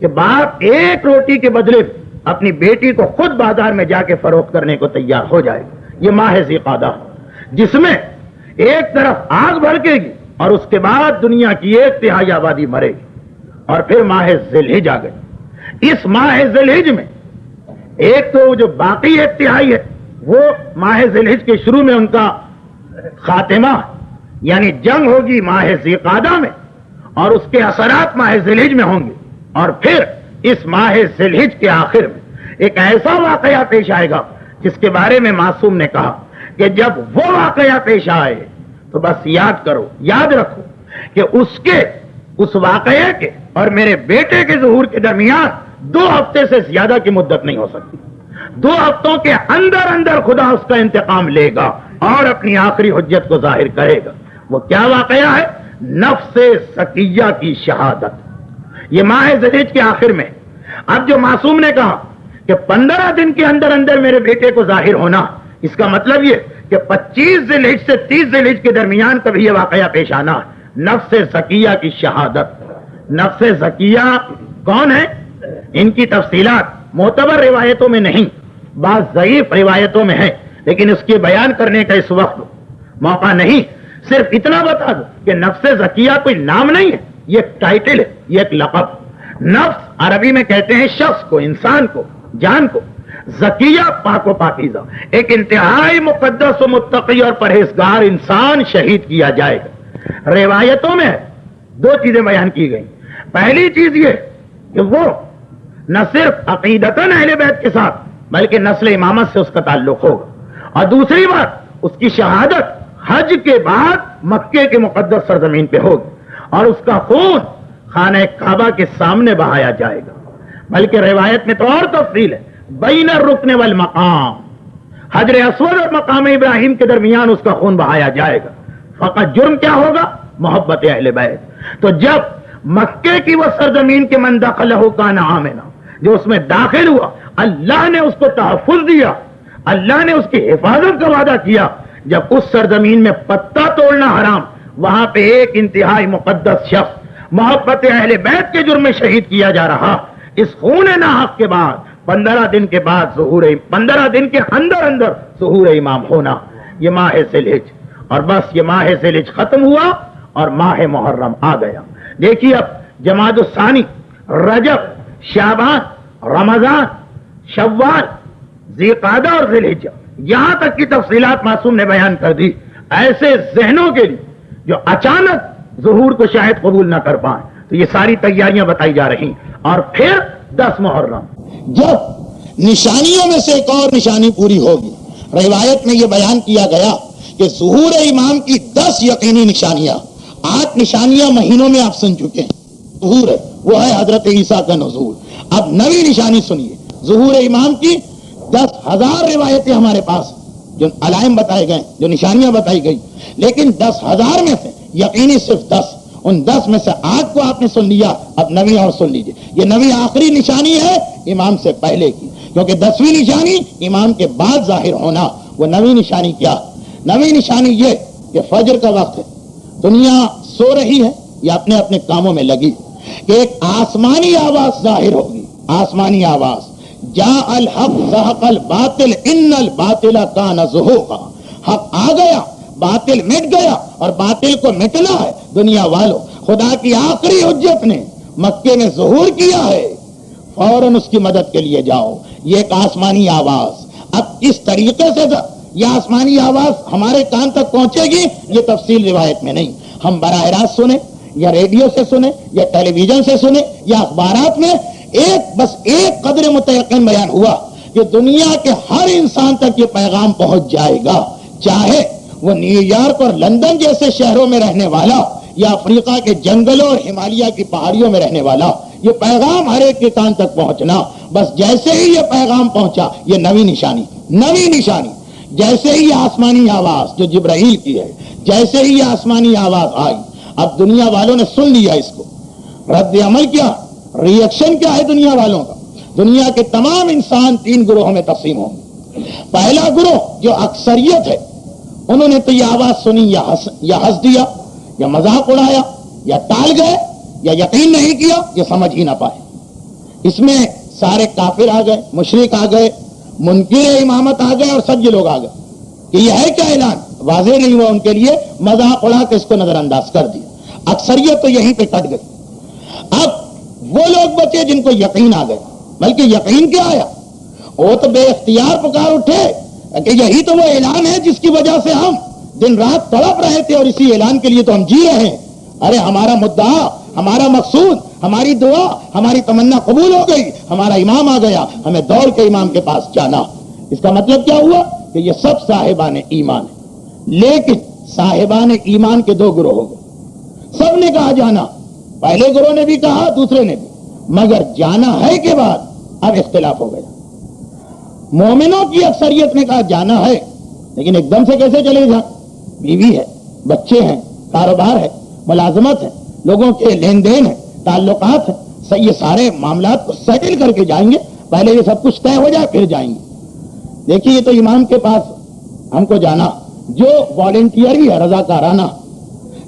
کہ باپ 1 روٹی کے بدلے اپنی بیٹی کو خود بازار میں جا کے فروخت کرنے کو تیار ہو جائے گا. یہ ماہ ذی قعدہ جس میں ایک طرف آگ بھڑکے گی اور اس کے بعد دنیا کی 1/3 آبادی مرے گی. اور پھر ماہ ذی الحجہ آ گئی. اس ماہ ذی الحجہ میں ایک تو جو باقی 1/3 ہے وہ ماہ ذی الحجہ کے شروع میں ان کا خاتمہ، یعنی جنگ ہوگی ماہ ذی قعدہ میں اور اس کے اثرات ماہ ذی الحجہ میں ہوں گے. اور پھر اس ماہ ذی الحجہ کے آخر میں ایک ایسا واقعہ پیش آئے گا جس کے بارے میں معصوم نے کہا کہ جب وہ واقعہ پیش آئے تو بس یاد کرو، یاد رکھو کہ اس واقعے کے اور میرے بیٹے کے ظہور کے درمیان 2 ہفتے سے زیادہ کی مدت نہیں ہو سکتی. 2 ہفتوں کے اندر اندر خدا اس کا انتقام لے گا اور اپنی آخری حجت کو ظاہر کرے گا. وہ کیا واقعہ ہے؟ نفس زکیہ کی شہادت. یہ ماہ ذی الحجہ کے آخر میں. اب جو معصوم نے کہا کہ 15 دن کے اندر اندر میرے بیٹے کو ظاہر ہونا، اس کا مطلب یہ کہ 25 ذی الحجہ سے 30 ذی الحجہ کے درمیان کبھی یہ واقعہ پیش آنا. نفس زکیہ کی شہادت. نفس زکیہ کون ہے؟ ان کی تفصیلات معتبر روایتوں میں نہیں، بعض ضعیف روایتوں میں ہے، لیکن اس کے بیان کرنے کا اس وقت موقع نہیں. صرف اتنا بتا دو کہ نفس زکیہ کوئی نام نہیں ہے، یہ ایک ٹائٹل ہے، یہ ایک لقب. نفس عربی میں کہتے ہیں شخص کو، انسان کو، جان کو. زکیہ پاک و پاکیزہ، ایک انتہائی مقدس و متقی اور پرہیزگار انسان شہید کیا جائے گا. روایتوں میں 2 چیزیں بیان کی گئی. پہلی چیز یہ کہ وہ نہ صرف عقیدتاً اہل بیت کے ساتھ بلکہ نسل امامت سے اس کا تعلق ہوگا. اور دوسری بات، اس کی شہادت حج کے بعد مکے کے مقدس سرزمین پہ ہوگی اور اس کا خون خانہ کعبہ کے سامنے بہایا جائے گا. بلکہ روایت میں تو اور تفصیل ہے، بین الرکن والمقام، حجر اسود اور مقام ابراہیم کے درمیان اس کا خون بہایا جائے گا. فقط جرم کیا ہوگا؟ محبت اہل بیت. تو جب مکے کی وہ سرزمین کے من دخلہ کان آمنا، جو اس میں داخل ہوا، اللہ نے اس کو تحفظ دیا، اللہ نے اس کی حفاظت کا وعدہ کیا. جب اس سرزمین میں پتا توڑنا حرام، وہاں پہ ایک انتہائی مقدس شخص محبت اہل بیت کے جرم میں شہید کیا جا رہا. اس خون ناحق کے بعد 15 دن کے بعد 15 دن کے اندر اندر ظہور امام ہونا، یہ ماہ ذی الحجہ. اور بس یہ ماہ ذی الحجہ ختم ہوا اور ماہ محرم آ گیا. دیکھیے اب جمادی الثانی، رجب، شعبان، رمضان، شوال، ذی قعدہ اور ذی الحجہ، یہاں تک کی تفصیلات معصوم نے بیان کر دی. ایسے ذہنوں کے لیے جو اچانک ظہور کو شاید قبول نہ کر پائیں. تو یہ ساری تیاریاں بتائی جا رہی. اور پھر 10 محرم جب نشانیوں میں سے ایک اور نشانی پوری ہوگی. روایت میں یہ بیان کیا گیا کہ ظہور امام کی 10 یقینی نشانیاں، 8 نشانیاں مہینوں میں آپ سن چکے ہیں. ظہور ہے وہ ہے حضرت عیسیٰ کا نزول. اب نوی نشانی سنیے ظہور امام کی. 10,000 روایتیں ہمارے پاس جو علائم بتائے گئے، جو نشانیاں بتائی گئی، لیکن 10,000 میں سے یقینی صرف 10. ان 10 میں سے 8 کو آپ نے سن لیا. اب نوی اور سن لیجئے. یہ نوی آخری نشانی ہے امام سے پہلے کی، کیونکہ 10ویں نشانی امام کے بعد ظاہر ہونا. وہ نوی نشانی کیا؟ نوی نشانی یہ کہ فجر کا وقت ہے، دنیا سو رہی ہے یا اپنے اپنے کاموں میں لگی، کہ ایک آسمانی آواز ظاہر ہوگی. آسمانی آواز، جاء الحق زہق الباطل ان الباطل کان زہوقا. حق آ گیا، باطل مٹ گیا، اور باطل کو مٹنا ہے. دنیا والوں، خدا کی آخری حجت نے مکے میں ظہور کیا ہے، فوراً اس کی مدد کے لیے جاؤ. یہ ایک آسمانی آواز. اب کس طریقے سے یہ آسمانی آواز ہمارے کان تک پہنچے گی یہ تفصیل روایت میں نہیں. ہم براہ راست سنیں یا ریڈیو سے سنیں یا ٹیلی ویژن سے سنیں یا اخبارات میں، بس ایک قدر متیقن بیان ہوا کہ دنیا کے ہر انسان تک یہ پیغام پہنچ جائے گا، چاہے وہ نیو یارک اور لندن جیسے شہروں میں رہنے والا یا افریقہ کے جنگلوں اور ہمالیہ کی پہاڑیوں میں رہنے والا. یہ پیغام ہر ایک کے کان تک پہنچنا. بس جیسے ہی یہ پیغام پہنچا، یہ نوی نشانی، جیسے ہی یہ آسمانی آواز جو جبرائیل کی ہے، جیسے ہی یہ آسمانی آواز آئی، اب دنیا والوں نے سن لیا اس کو. رد عمل کیا، ریئیکشن کیا ہے دنیا والوں کا؟ دنیا کے تمام انسان 3 گروہوں میں تقسیم ہوں گے. پہلا گروہ جو اکثریت ہے، انہوں نے تو یہ آواز سنی یا ہنس دیا یا مذاق اڑایا یا ٹال گئے یا یقین نہیں کیا یا سمجھ ہی نہ پائے. اس میں سارے کافر آ گئے، مشرک آ گئے، منکر امامت آ گئے، اور سب یہ لوگ آ گئے کہ یہ ہے کیا اعلان. واضح نہیں ہوا ان کے لیے، مذاق اڑا کے اس کو نظر انداز کر دیا. اکثریت تو یہیں پہ کٹ گئی. اب وہ لوگ بچے جن کو یقین آ گئے، بلکہ یقین کیا آیا، وہ تو بے اختیار پکار اٹھے کہ یہی تو وہ اعلان ہے جس کی وجہ سے ہم دن رات تڑپ رہے تھے، اور اسی اعلان کے لیے تو ہم جی رہے ہیں. ارے ہمارا مدعا، ہمارا مقصود، ہماری دعا، ہماری تمنا قبول ہو گئی، ہمارا امام آ گیا، ہمیں دوڑ کے امام کے پاس جانا. اس کا مطلب کیا ہوا کہ یہ سب صاحبان ایمان ہیں. لیکن صاحبان ایمان کے 2 گروہ ہو گئے. سب نے کہا جانا، پہلے گروہ نے بھی کہا، دوسرے نے بھی، مگر جانا ہے کے بعد اب اختلاف ہو گیا. مومنوں کی اکثریت نے کہا جانا ہے، لیکن ایک دم سے کیسے چلے جائیں؟ بیوی ہے، بچے ہیں، کاروبار ہے، ملازمت ہے، لوگوں کے لین دین ہے، تعلقات ہیں، یہ سارے معاملات کو سیٹل کر کے جائیں گے. پہلے یہ سب کچھ طے ہو جائے پھر جائیں گے. دیکھیے یہ تو امام کے پاس ہم کو جانا جو والنٹیئر ہے، رضاکارانہ.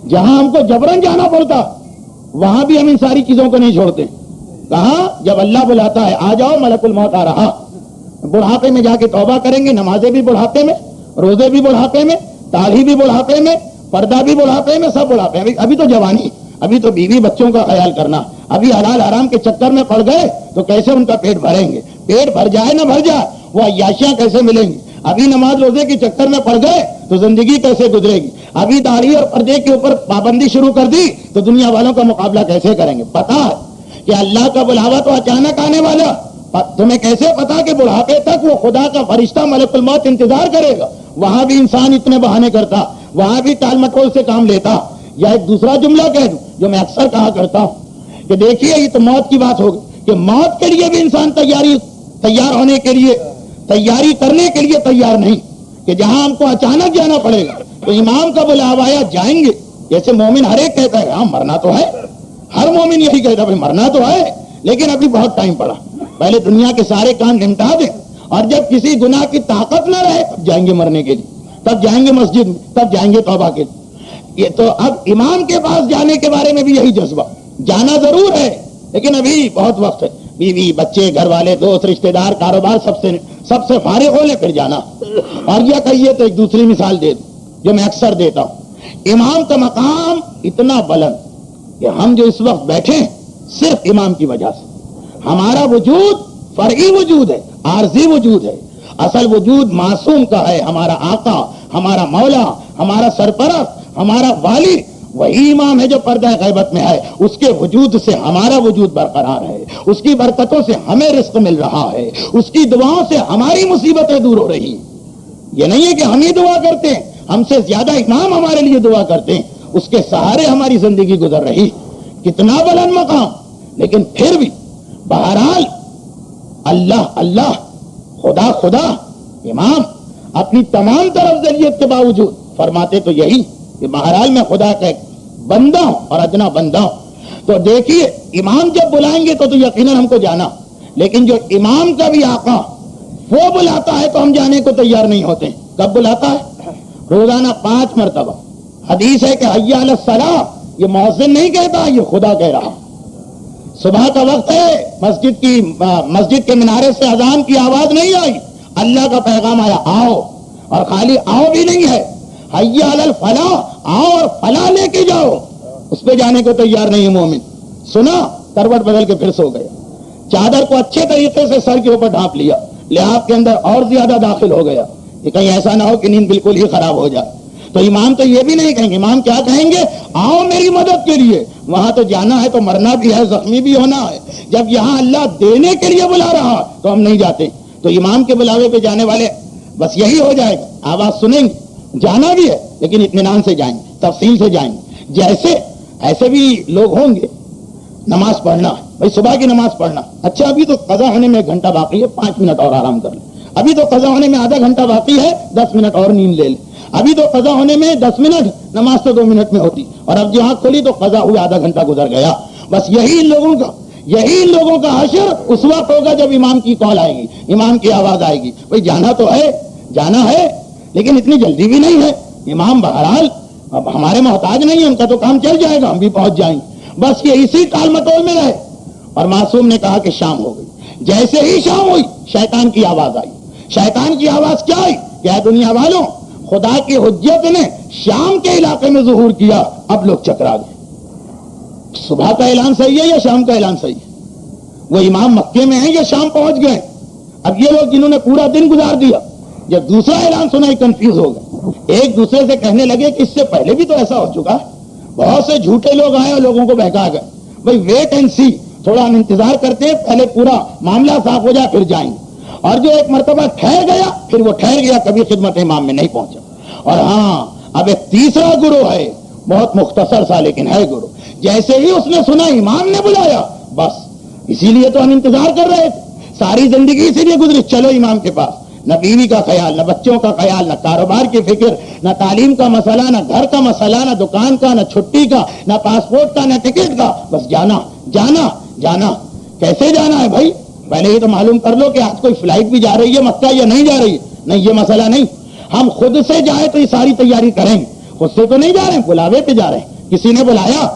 جہاں ہم کو جبرن جانا پڑتا وہاں بھی ہم ان ساری چیزوں کو نہیں چھوڑتے. کہاں؟ جب اللہ بلاتا ہے آ جاؤ، ملک الموت آ رہا. بڑھاپے میں جا کے توبہ کریں گے، نمازیں بھی بڑھاپے میں، روزے بھی بڑھاپے میں، داڑھی بھی بڑھاپے میں، پردہ بھی بڑھاپے میں، سب بڑھاپے میں. ابھی تو جوانی، ابھی تو بیوی بچوں کا خیال کرنا. ابھی حلال حرام کے چکر میں پڑ گئے تو کیسے ان کا پیٹ بھریں گے؟ پیٹ بھر جائے نہ بھر جائے وہ عیاشیاں کیسے ملیں گی؟ ابھی نماز روزے کے چکر میں پڑ گئے تو زندگی کیسے گزرے گی؟ ابھی داڑھی اور پردے کے اوپر پابندی شروع کر دی تو دنیا والوں کا مقابلہ کیسے کریں گے؟ پتا ہے کہ اللہ کا بلاوا تو اچانک آنے والا. تمہیں کیسے پتا کہ بڑھاپے تک وہ خدا کا فرشتہ ملک الموت انتظار کرے گا؟ وہاں بھی انسان اتنے بہانے کرتا، وہاں بھی ٹال مٹول سے کام لیتا. یا ایک دوسرا جملہ کہہ دوں جو میں اکثر کہا کرتا ہوں کہ دیکھیے یہ تو موت کی بات ہوگی کہ موت کے لیے بھی انسان تیار ہونے کے لیے، تیاری کرنے کے لیے تیار نہیں. کہ جہاں ہم کو اچانک جانا پڑے گا تو امام کا بلاوا آیا جائیں گے. جیسے مومن ہر ایک کہتا ہے ہاں مرنا تو ہے، ہر مومن یہی کہتا ہے مرنا تو ہے، لیکن ابھی بہت ٹائم پڑا. پہلے دنیا کے سارے کام نمٹا دیں، اور جب کسی گناہ کی طاقت نہ رہے تب جائیں گے مرنے کے لیے، تب جائیں گے مسجد میں، تب جائیں گے توبہ کے لیے. یہ تو اب امام کے پاس جانے کے بارے میں بھی یہی جذبہ. جانا ضرور ہے لیکن ابھی بہت وقت ہے. بیوی بچے گھر والے دوست رشتہ دار کاروبار سب سے فارغ ہو لے پھر جانا. اور یہ کہیے تو ایک دوسری مثال دے دوں جو میں اکثر دیتا ہوں. امام کا مقام اتنا بلند کہ ہم جو اس وقت بیٹھے ہیں صرف امام کی وجہ سے. ہمارا وجود فرعی وجود ہے، عارضی وجود ہے. اصل وجود معصوم کا ہے، ہمارا آقا، ہمارا مولا، ہمارا سرپرست، ہمارا والی وہی امام ہے جو پردہ غیبت میں ہے، اس کے وجود سے ہمارا وجود برقرار ہے، اس کی برکتوں سے ہمیں رزق مل رہا ہے، اس کی دعاؤں سے ہماری مصیبتیں دور ہو رہی ہیں۔ یہ نہیں ہے کہ ہم ہی دعا کرتے ہیں، ہم سے زیادہ امام ہمارے لیے دعا کرتے ہیں، اس کے سہارے ہماری زندگی گزر رہی۔ کتنا بلند مقام، لیکن پھر بھی بہرحال اللہ اللہ، خدا خدا، امام اپنی تمام طرف ذریعت کے باوجود فرماتے تو یہی کہ بہرحال میں خدا کا ایک بندہ ہوں اور ادنا بندہ ہوں۔ تو دیکھیے امام جب بلائیں گے تو یقیناً ہم کو جانا، لیکن جو امام کا بھی آقا وہ بلاتا ہے تو ہم جانے کو تیار نہیں ہوتے۔ کب بلاتا ہے؟ روزانہ 5 مرتبہ۔ حدیث ہے کہ حی علی الصلاۃ، یہ مؤذن نہیں کہتا، یہ خدا کہہ رہا۔ صبح کا وقت ہے، مسجد کے منارے سے اذان کی آواز نہیں آئی، اللہ کا پیغام آیا، آؤ، اور خالی آؤ بھی نہیں ہے، حی علی الفلاح، آؤ اور فلاح لے کے جاؤ۔ اس پہ جانے کو تیار نہیں ہے مومن۔ سنا، کروٹ بدل کے پھر سو گیا، چادر کو اچھے طریقے سے سر کے اوپر ڈھانپ لیا، لحاف کے اندر اور زیادہ داخل ہو گیا کہ کہیں ایسا نہ ہو کہ نیند بالکل ہی خراب ہو جائے۔ تو امام تو یہ بھی نہیں کہیں گے، امام کیا کہیں گے؟ آؤ میری مدد کے لیے۔ وہاں تو جانا ہے تو مرنا بھی ہے، زخمی بھی ہونا ہے۔ جب یہاں اللہ دینے کے لیے بلا رہا تو ہم نہیں جاتے۔ تو امام کے بلاوے پہ جانے والے بس یہی ہو جائے گا، آواز سنیں گے، جانا بھی ہے لیکن اطمینان سے جائیں گے، تفصیل سے جائیں گے۔ جیسے ایسے بھی لوگ ہوں گے، نماز پڑھنا بھائی، صبح کی نماز پڑھنا، اچھا ابھی تو قضا ہونے میں 1 گھنٹہ باقی ہے، 5 منٹ اور آرام کر لیں۔ ابھی تو قضا ہونے میں آدھا گھنٹہ باقی ہے، 10 منٹ اور نیند لے لیں۔ ابھی تو قضا ہونے میں 10 منٹ، نماز تو 2 منٹ میں ہوتی، اور اب جہاں کھلی تو قضا ہوئے آدھا گھنٹہ گزر گیا۔ بس یہی ان لوگوں کا حشر اس وقت ہوگا جب امام کی کال آئے گی، امام کی آواز آئے گی۔ بھائی جانا تو ہے، جانا ہے، لیکن اتنی جلدی بھی نہیں ہے۔ امام بہرحال اب ہمارے محتاج نہیں ہے، ان کا تو کام چل جائے گا، ہم بھی پہنچ جائیں گے۔ بس یہ اسی ٹال مٹول میں رہے۔ اور معصوم نے کہا کہ شام ہو گئی۔ جیسے ہی شام ہوئی، شیطان کی آواز آئی۔ شیطان کی آواز کیا آئی؟ کیا دنیا والوں، خدا کی حجت نے شام کے علاقے میں ظہور کیا، اب لوگ چکرا گئے۔ صبح کا اعلان صحیح ہے یا شام کا اعلان صحیح ہے؟ وہ امام مکے میں ہیں یا شام پہنچ گئے؟ اب یہ لوگ جنہوں نے پورا دن گزار دیا، جب دوسرا اعلان سنا ہی کنفیوز ہو گئے، ایک دوسرے سے کہنے لگے کہ اس سے پہلے بھی تو ایسا ہو چکا ہے، بہت سے جھوٹے لوگ آئے اور لوگوں کو بہکا گئے۔ بھائی ویٹ اینڈ سی، تھوڑا ہم انتظار کرتے ہیں، پہلے پورا معاملہ صاف ہو جائے پھر جائیں گے۔ اور جو ایک مرتبہ ٹھہر گیا پھر وہ ٹھہر گیا، کبھی خدمت امام میں نہیں پہنچا۔ اور ہاں، اب ایک تیسرا گروہ ہے، بہت مختصر سا لیکن ہے گروہ، جیسے ہی اس نے سنا امام نے بلایا، بس اسی لیے تو ہم انتظار کر رہے تھے، ساری زندگی اسی لیے گزری، چلو امام کے پاس۔ نہ بیوی کا خیال، نہ بچوں کا خیال، نہ کاروبار کی فکر، نہ تعلیم کا مسئلہ، نہ گھر کا مسئلہ، نہ دکان کا، نہ چھٹی کا، نہ پاسپورٹ کا، نہ ٹکٹ کا، بس جانا جانا جانا۔ کیسے جانا ہے بھائی؟ پہلے یہ تو معلوم کر لو کہ آج کوئی فلائٹ بھی جا رہی ہے مکہ یا نہیں جا رہی ہے۔ نہیں، یہ مسئلہ نہیں، ہم خود سے جائیں تو یہ ساری تیاری کریں گے، خود سے تو نہیں جا رہے ہیں، بلاوے پہ جا رہے ہیں، کسی نے بلایا۔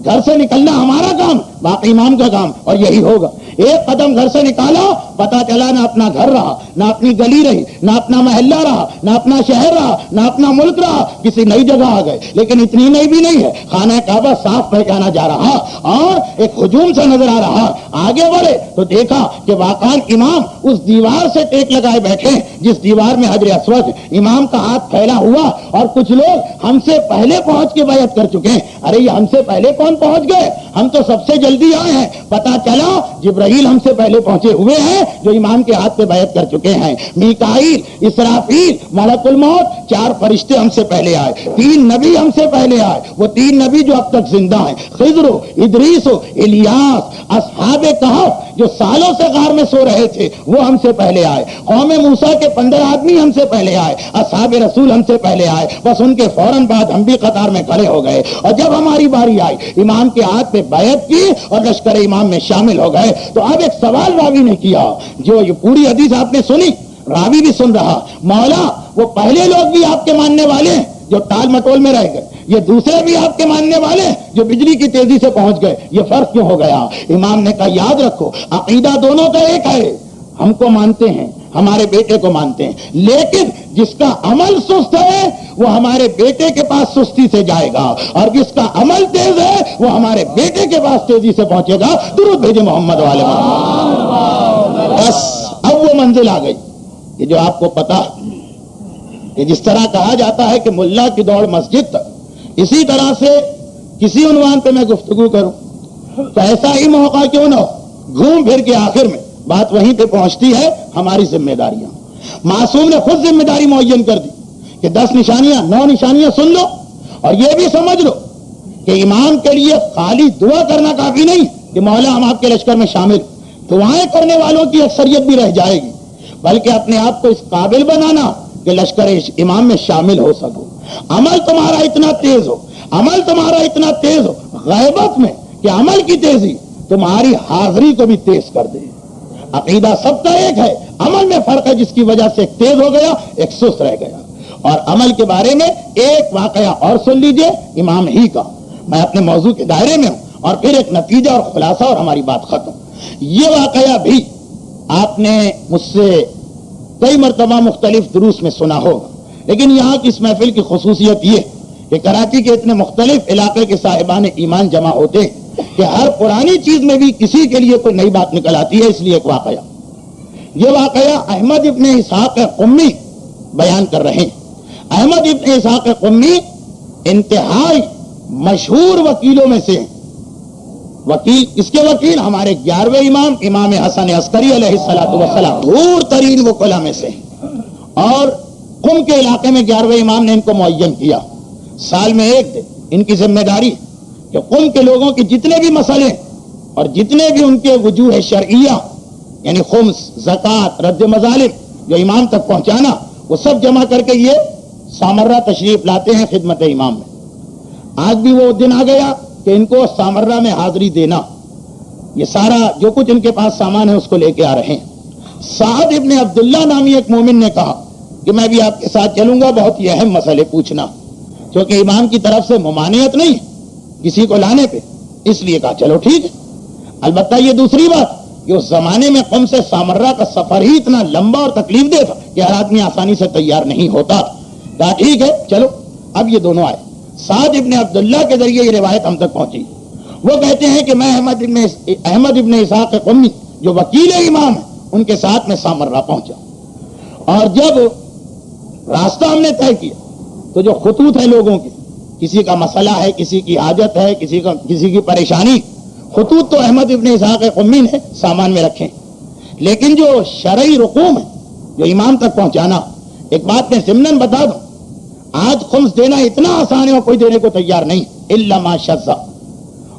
گھر سے نکلنا ہمارا کام، باقی امام کا کام، اور یہی ہوگا۔ ایک قدم گھر سے نکالا، پتا چلا نہ اپنا گھر رہا، نہ اپنی گلی رہی، نہ اپنا محلہ رہا، نہ اپنا شہر رہا، نہ اپنا ملک رہا، کسی نئی جگہ آ گئے۔ لیکن اتنی نئی بھی نہیں ہے، خانہ کعبہ صاف پہچانا جا رہا، اور ایک ہجوم سے نظر آ رہا۔ آگے بڑھے تو دیکھا کہ واقعاً امام اس دیوار سے ٹیک لگائے بیٹھے، جس دیوار میں حجر اسود، امام کا ہاتھ پھیلا ہوا، اور کچھ لوگ ہم سے پہلے پہنچ کے بیعت کر چکے ہیں۔ ارے یہ ہم سے پہلے کون پہنچ گئے؟ ہم تو سب سے جلدی آئے ہیں۔ پتا چلا جبرائیل ہم سے پہلے پہنچے ہوئے ہیں، جو امام کے ہاتھ پہ بیعت کر چکے ہیں۔ میکائیل، اسرافیل، ملک الموت، 4 فرشتے ہم سے پہلے آئے، 3 نبی ہم سے پہلے آئے، وہ 3 نبی جو اب تک زندہ ہیں، خضر، ادریس، الیاس، اصحاب کہف جو سالوں سے غار میں سو رہے تھے، وہ ہم سے پہلے آئے۔ قوم موسیٰ کے 15 آدمی ہم سے پہلے آئے، اصحاب رسول ہم سے پہلے آئے، بس ان کے فوراً بعد ہم بھی قطار میں کھڑے ہو گئے۔ اور جب ہماری باری آئی، امام کے ہاتھ پہ بیعت کی اور لشکر امام میں شامل ہو گئے۔ تو اب ایک سوال راوی نے کیا، جو یہ پوری حدیث آپ نے سنی، راوی بھی سن رہا، مولا وہ پہلے لوگ بھی آپ کے ماننے والے ہیں جو ٹال مٹول میں رہ گئے، یہ دوسرے بھی آپ کے ماننے والے ہیں جو بجلی کی تیزی سے پہنچ گئے، یہ فرق کیوں ہو گیا؟ امام نے کہا یاد رکھو، عقیدہ دونوں کا ایک ہے، ہم کو مانتے ہیں، ہمارے بیٹے کو مانتے ہیں، لیکن جس کا عمل سست ہے وہ ہمارے بیٹے کے پاس سستی سے جائے گا، اور جس کا عمل تیز ہے وہ ہمارے بیٹے کے پاس تیزی سے پہنچے گا۔ درود بھیجے محمد والے محمد۔ بس اب وہ منزل آ گئی کہ جو آپ کو پتا کہ جس طرح کہا جاتا ہے کہ ملا کی دوڑ مسجد تک، اسی طرح سے کسی عنوان پہ میں گفتگو کروں تو ایسا ہی موقع کیوں نہ ہو، گھوم پھر کے آخر میں بات وہیں پہ پہنچتی ہے ہماری ذمہ داریاں۔ معصوم نے خود ذمہ داری معین کر دی کہ 10 نشانیاں 9 نشانیاں سن لو، اور یہ بھی سمجھ لو کہ امام کے لیے خالی دعا کرنا کافی نہیں کہ مولا ہم آپ کے لشکر میں شامل، دعائیں کرنے والوں کی اکثریت بھی رہ جائے گی، بلکہ اپنے آپ کو اس قابل بنانا کہ لشکر امام میں شامل ہو سکو۔ عمل تمہارا اتنا تیز ہو، عمل تمہارا اتنا تیز ہو غیبت میں کہ عمل کی تیزی تمہاری حاضری کو بھی تیز کر دے۔ عقیدہ سب کا ایک ہے، عمل میں فرق ہے، جس کی وجہ سے ایک تیز ہو گیا ایک سست رہ گیا۔ اور عمل کے بارے میں ایک واقعہ اور سن لیجئے امام ہی کا، میں اپنے موضوع کے دائرے میں ہوں، اور پھر ایک نتیجہ اور خلاصہ اور ہماری بات ختم۔ یہ واقعہ بھی آپ نے مجھ سے کئی مرتبہ مختلف دروس میں سنا ہوگا، لیکن یہاں کی اس محفل کی خصوصیت یہ کہ کراچی کے اتنے مختلف علاقے کے صاحبان ایمان جمع ہوتے ہیں کہ ہر پرانی چیز میں بھی کسی کے لیے کوئی نئی بات نکل آتی ہے۔ اس لیے ایک واقعہ، یہ واقعہ احمد ابن اسحاق قمی بیان کر رہے ہیں۔ احمد ابن اسحاق قمی انتہائی مشہور وکیلوں میں سے ہیں۔ وکیل، اس کے وکیل ہمارے 11ویں امام امام حسن عسکری علیہ السلام دور ترین وکلا میں سے ہیں، اور قم کے علاقے میں 11ویں امام نے ان کو معین کیا۔ سال میں ایک دن ان کی ذمہ داری کہ قم کے لوگوں کے جتنے بھی مسئلے اور جتنے بھی ان کے وجوہ شرعیہ یعنی خمس، زکوٰۃ، رد مظالم جو امام تک پہنچانا، وہ سب جمع کر کے یہ سامرہ تشریف لاتے ہیں خدمت امام میں۔ آج بھی وہ دن آ گیا کہ ان کو سامرہ میں حاضری دینا، یہ سارا جو کچھ ان کے پاس سامان ہے اس کو لے کے آ رہے ہیں۔ سعد ابن عبداللہ نامی ایک مومن نے کہا کہ میں بھی آپ کے ساتھ چلوں گا، بہت ہی اہم مسئلے پوچھنا، کیونکہ امام کی طرف سے ممانعت نہیں کسی کو لانے پہ، اس لیے کہا چلو ٹھیک ہے۔ البتہ یہ دوسری بات کہ اس زمانے میں قم سے سامرہ کا سفر ہی اتنا لمبا اور تکلیف دہ تھا کہ ہر آدمی آسانی سے تیار نہیں ہوتا۔ کہا ٹھیک ہے چلو۔ اب یہ دونوں آئے، سعد ابن عبداللہ کے ذریعے یہ روایت ہم تک پہنچی۔ وہ کہتے ہیں کہ میں احمد ابن اسحاق قمی جو وکیل امام ہیں ان کے ساتھ میں سامرہ پہنچا، اور جب راستہ ہم نے طے کیا تو جو خطوط ہیں لوگوں کے، کسی کا مسئلہ ہے، کسی کی حاجت ہے، کسی کی پریشانی، خطوط تو احمد ابن اسحاق قمی نے سامان میں رکھے، لیکن جو شرعی رقوم ہے جو امام تک پہنچانا، ایک بات میں ضمناً بتا دوں، آج خمس دینا اتنا آسان ہے اور کوئی دینے کو تیار نہیں الا ما شذ،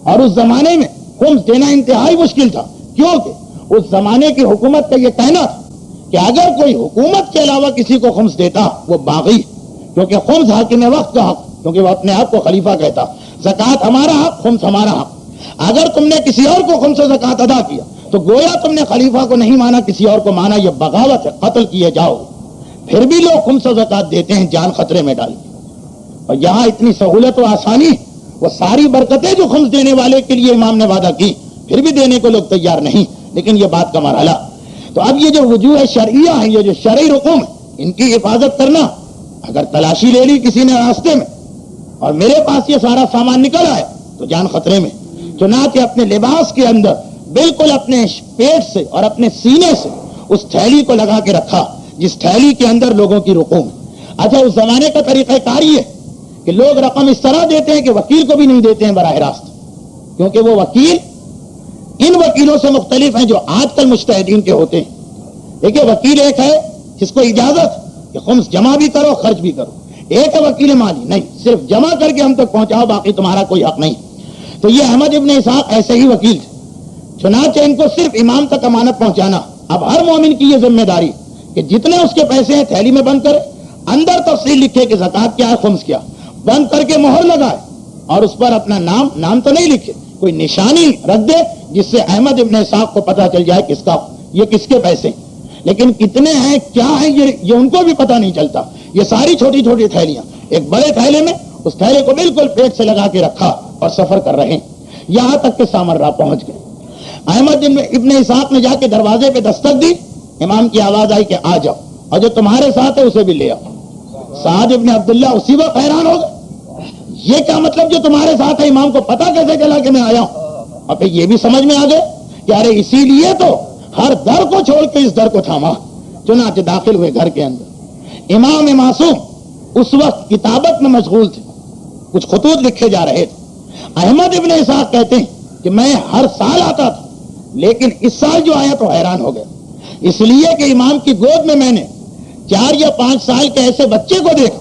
اور اس زمانے میں خمس دینا انتہائی مشکل تھا، کیونکہ اس زمانے کی حکومت کا یہ کہنا تھا کہ اگر کوئی حکومت کے علاوہ کسی کو خمس دیتا وہ باغی، کیونکہ خمس حاکم وقت کا حق، کیونکہ وہ اپنے آپ کو خلیفہ کہتا، زکوٰۃ ہمارا حق، خمس ہمارا حق۔ اگر تم نے کسی اور کو خمس و زکوٰۃ ادا کیا تو گویا تم نے خلیفہ کو نہیں مانا، کسی اور کو مانا، یہ بغاوت ہے، قتل کیے جاؤ۔ پھر بھی لوگ خمس و زکوٰۃ دیتے ہیں جان خطرے میں ڈال کے، اور یہاں اتنی سہولت و آسانی، وہ ساری برکتیں جو خمس دینے والے کے لیے امام نے وعدہ کی، پھر بھی دینے کو لوگ تیار نہیں۔ لیکن یہ بات کا مرحلہ، تو اب یہ جو وجوہ شرعیہ ہیں، یہ جو شرعی رقوم ہے، ان کی حفاظت کرنا، اگر تلاشی لے لی کسی نے راستے میں اور میرے پاس یہ سارا سامان نکل آئے تو جان خطرے میں۔ چنانچہ اپنے لباس کے اندر بالکل اپنے پیٹ سے اور اپنے سینے سے اس تھیلی کو لگا کے رکھا جس تھیلی کے اندر لوگوں کی رقوم ہے۔ اچھا، اس زمانے کا طریقہ کار یہ کہ لوگ رقم اس طرح دیتے ہیں کہ وکیل کو بھی نہیں دیتے ہیں براہ راست، کیونکہ وہ وکیل ان وکیلوں سے مختلف ہیں جو آج کل مجتہدین کے ہوتے ہیں۔ دیکھیے، وکیل ایک ہے جس کو اجازت کہ خمس جمع بھی کرو خرچ بھی کرو، ایک ہے وکیل مالی، نہیں، صرف جمع کر کے ہم تک پہنچاؤ، باقی تمہارا کوئی حق نہیں۔ تو یہ احمد ابن اسحاق ایسے ہی وکیل تھے، چنانچہ ان کو صرف امام تک امانت پہنچانا۔ اب ہر مومن کی یہ ذمہ داری کہ جتنے اس کے پیسے ہیں تھیلی میں بند کرے، اندر تفصیل لکھے کہ زکوٰۃ کیا ہے، خمس کیا، بند کر کے مہر لگائے، اور اس پر اپنا نام تو نہیں لکھے، کوئی نشانی رکھ دے جس سے احمد ابن اسحاق کو پتہ چل جائے کس کا، یہ کس کے پیسے، لیکن کتنے ہیں کیا ہیں یہ ان کو بھی پتہ نہیں چلتا۔ یہ ساری چھوٹی چھوٹی تھیلیاں ایک بڑے تھیلے میں، اس تھیلے کو بالکل پیٹ سے لگا کے رکھا اور سفر کر رہے ہیں، یہاں تک کہ سامرہ پہنچ گئے۔ احمد ابن اسحاق نے جا کے دروازے پہ دستک دی، امام کی آواز آئی کہ آ جاؤ، اور جو تمہارے ساتھ ہے اسے بھی لے آؤ۔ سعد ابن عبداللہ اسی وقت حیران ہو گئے، یہ کیا مطلب جو تمہارے ساتھ ہے، امام کو پتہ کیسے چلا کہ میں آیا ہوں؟ اور پھر یہ بھی سمجھ میں آ گئے کہ ارے اسی لیے تو ہر در کو چھوڑ کے اس در کو تھاما۔ چنانچہ داخل ہوئے گھر کے اندر۔ امام معصوم اس وقت کتابت میں مشغول تھے، کچھ خطوط لکھے جا رہے تھے۔ احمد ابن اسحاق کہتے ہیں کہ میں ہر سال آتا تھا، لیکن اس سال جو آیا تو حیران ہو گیا، اس لیے کہ امام کی گود میں میں نے 4 یا 5 سال کے ایسے بچے کو دیکھا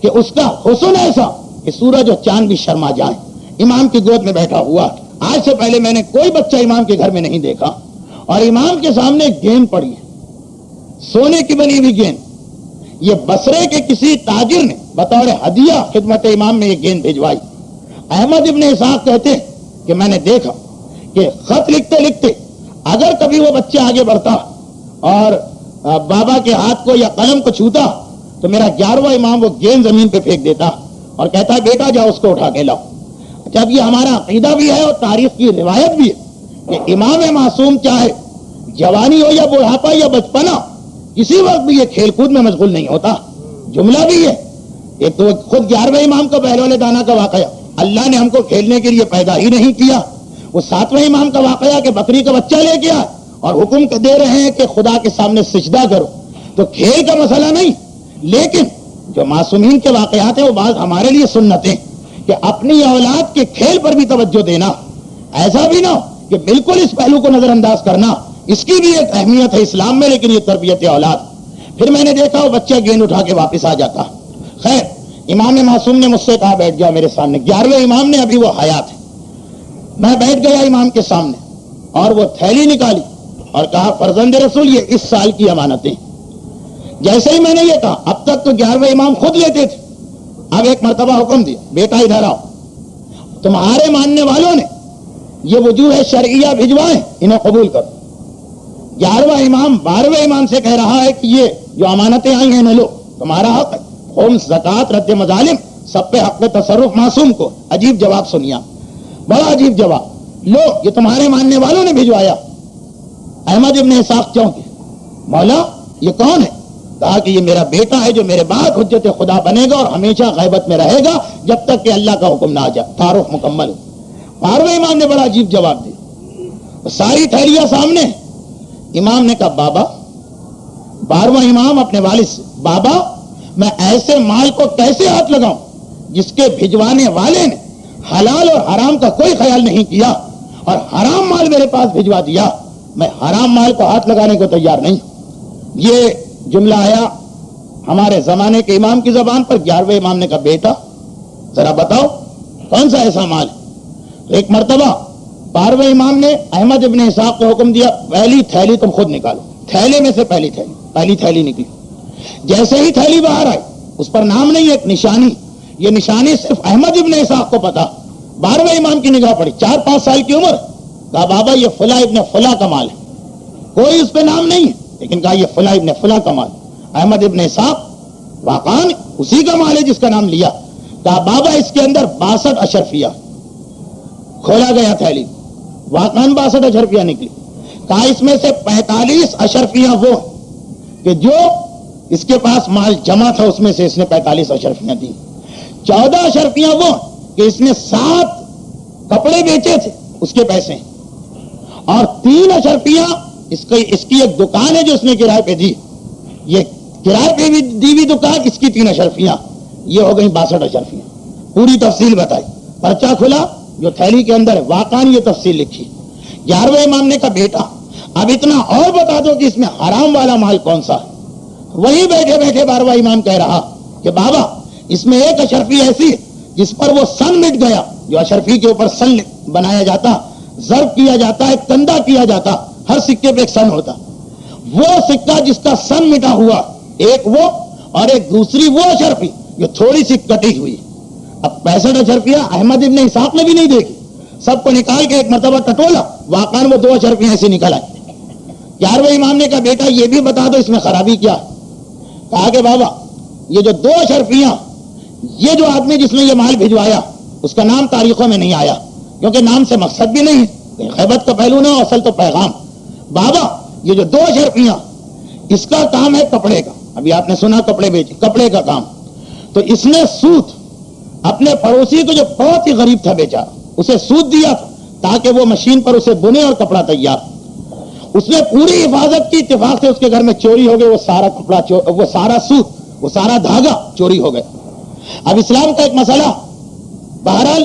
کہ اس کا حسن ایسا کہ سورج اور چاند بھی شرما جائیں، امام کی گود میں بیٹھا ہوا۔ آج سے پہلے میں نے کوئی بچہ امام کے گھر میں نہیں دیکھا، اور امام کے سامنے گیند پڑی ہے، سونے کی بنی ہوئی گیند، یہ بصرے کے کسی تاجر نے بطور ہدیہ خدمت امام میں یہ گیند بھجوائی۔ احمد ابن اسحاق کہتے ہیں کہ میں نے دیکھا کہ خط لکھتے لکھتے اگر کبھی وہ بچہ آگے بڑھتا اور بابا کے ہاتھ کو یا قلم کو چھوتا تو میرا 11واں امام وہ گیند زمین پہ پھینک دیتا اور کہتا بیٹا جاؤ اس کو اٹھا کے لاؤ۔ جب یہ ہمارا عقیدہ بھی ہے اور تاریخ کی روایت بھی ہے کہ امام معصوم چاہے جوانی ہو یا بڑھاپا یا بچپنا کسی وقت بھی یہ کھیل کود میں مشغول نہیں ہوتا۔ جملہ بھی ہے، ایک تو خود 11ویں امام کا بہلول دانا کا واقعہ، اللہ نے ہم کو کھیلنے کے لیے پیدا ہی نہیں کیا۔ وہ 7ویں امام کا واقعہ کہ بکری کا بچہ لے کے آئے اور حکم دے رہے ہیں کہ خدا کے سامنے سجدہ کرو، تو کھیل کا مسئلہ نہیں، لیکن جو معصومین کے واقعات ہیں وہ بعض ہمارے لیے سنتیں کہ اپنی اولاد کے کھیل پر بھی توجہ دینا، ایسا بھی نہ ہو کہ بالکل اس پہلو کو نظر انداز کرنا، اس کی بھی ایک اہمیت ہے اسلام میں، لیکن یہ تربیت اولاد۔ پھر میں نے دیکھا وہ بچہ گیند اٹھا کے واپس آ جاتا۔ خیر امام معصوم نے مجھ سے کہا بیٹھ جاؤ میرے سامنے، 11ویں امام نے، ابھی وہ حیات ہے۔ میں بیٹھ گیا امام کے سامنے اور وہ تھیلی نکالی اور کہا فرزند رسول یہ اس سال کی امانتیں۔ جیسے ہی میں نے یہ کہا، اب تک تو 11ویں امام خود لیتے تھے، اب ایک مرتبہ حکم دیا بیٹا ادھر آؤ، تمہارے ماننے والوں نے یہ وجوہ شرعیہ بھجوائیں، انہیں قبول کرو۔ 11واں امام 12ویں امام سے کہہ رہا ہے کہ یہ جو امانتیں آئی ہیں انہیں لو، تمہارا حق ہے، خمس، زکات، رد مظالم، سب پہ حق تصرف معصوم کو۔ عجیب جواب سنیا، بڑا عجیب جواب، لو یہ تمہارے ماننے والوں نے بھجوایا۔ احمد ابن اسحاق چونکے، مولا یہ کون ہے؟ کہا کہ یہ میرا بیٹا ہے جو میرے بعد حجت خدا بنے گا اور ہمیشہ غیبت میں رہے گا جب تک کہ اللہ کا حکم نہ آ جائے، تعارف مکمل ہو۔ 12ویں امام نے بڑا عجیب جواب دیا، ساری تھیلیاں سامنے۔ امام نے کہا بابا، 12واں امام اپنے والد سے، بابا میں ایسے مال کو کیسے ہاتھ لگاؤں جس کے بھجوانے والے نے حلال اور حرام کا کوئی خیال نہیں کیا اور حرام مال میرے پاس بھجوا دیا، میں حرام مال کو ہاتھ لگانے کو تیار نہیں۔ یہ جملہ آیا ہمارے زمانے کے امام کی زبان پر۔ 11ویں امام نے کہا بیٹا ذرا بتاؤ کون سا ایسا مال ہے؟ ایک مرتبہ 12ویں امام نے احمد ابن اسحاق کو حکم دیا پہلی تھیلی تم خود نکالو۔ تھیلے میں سے پہلی تھیلی نکلی، جیسے ہی تھیلی باہر آئی اس پر نام نہیں، ایک نشانی، یہ نشانی صرف احمد ابن اسحاق کو پتا۔ 12ویں امام کی نگاہ پڑی، 4-5 سال کی عمر، کہا بابا یہ فلاں ابن فلاں کا مال ہے، کوئی اس پہ نام نہیں ہے، لیکن کہا یہ فلاں ابن فلاں کا مال۔ احمد ابن اسحاق واقعاً اسی کا مال ہے جس کا نام لیا۔ کہا بابا اس کے اندر 62 اشرفیہ۔ کھولا گیا تھیلی، واقعاً 62 اشرفیہ نکلی۔ کہا اس میں سے 45 اشرفیہ وہ کہ جو اس کے پاس مال جمع تھا اس میں سے اس نے 45 اشرفیاں دی۔ 14 اشرفیاں وہ کہ اس نے 7 کپڑے بیچے تھے اس کے پیسے، اور 3 اشرفیاں اس کی ایک دکان ہے جو اس نے کرائے پہ دی، یہ کرائے پہ بھی دی ہوئی دکان، اس کی 3 اشرفیاں، یہ ہو گئی 62 اشرفیاں۔ پوری تفصیل بتائی، پرچہ کھلا جو تھیلی کے اندر ہے، واقعاً یہ تفصیل لکھی۔ 11ویں امام نے کہا بیٹا اب اتنا اور بتا دو کہ اس میں حرام والا مال کون سا ہے۔ وہی بیٹھے بیٹھے 12واں امام کہہ رہا کہ بابا اس میں ایک اشرفی ایسی جس پر وہ سن مٹ گیا، جو اشرفی کے اوپر سن بنایا جاتا، ضرب کیا جاتا ہے، کندہ کیا جاتا، ہر سکے پہ ایک سن ہوتا، وہ سکہ جس کا سن مٹا ہوا ایک وہ، اور ایک دوسری وہ اشرفی جو تھوڑی سی کٹی ہوئی۔ اب 65 اشرفیہ احمد ابن اسحاق نے بھی نہیں دیکھی، سب کو نکال کے ایک مرتبہ ٹٹولا، واقعاً وہ 2 اشرفیاں ایسے نکل آئی۔ 11ویں امام نے کہا بیٹا یہ بھی بتا دو اس میں خرابی کیا ہے۔ کہا کہ بابا یہ جو 2 اشرفیاں، یہ جو آدمی جس نے یہ مال بھجوایا اس کا نام تاریخوں میں نہیں آیا، کیونکہ نام سے مقصد بھی نہیں ہے، غیبت کا پہلو نہ، اصل تو پیغام۔ بابا یہ جو 2 اشرفیاں، اس کا کام ہے کپڑے کا، ابھی آپ نے سنا کپڑے بیچے، کپڑے کا کام، تو اس نے سوت اپنے پڑوسی کو جو بہت ہی غریب تھا بیچارا، اسے سوت دیا تھا تاکہ وہ مشین پر اسے بنے اور کپڑا تیار۔ اس نے پوری حفاظت کی، اتفاق سے اس کے گھر میں چوری ہو گئی، وہ سارا کپڑا، وہ سارا سوت، وہ سارا دھاگا چوری ہو گیا۔ اب اسلام کا ایک مسئلہ، بہرحال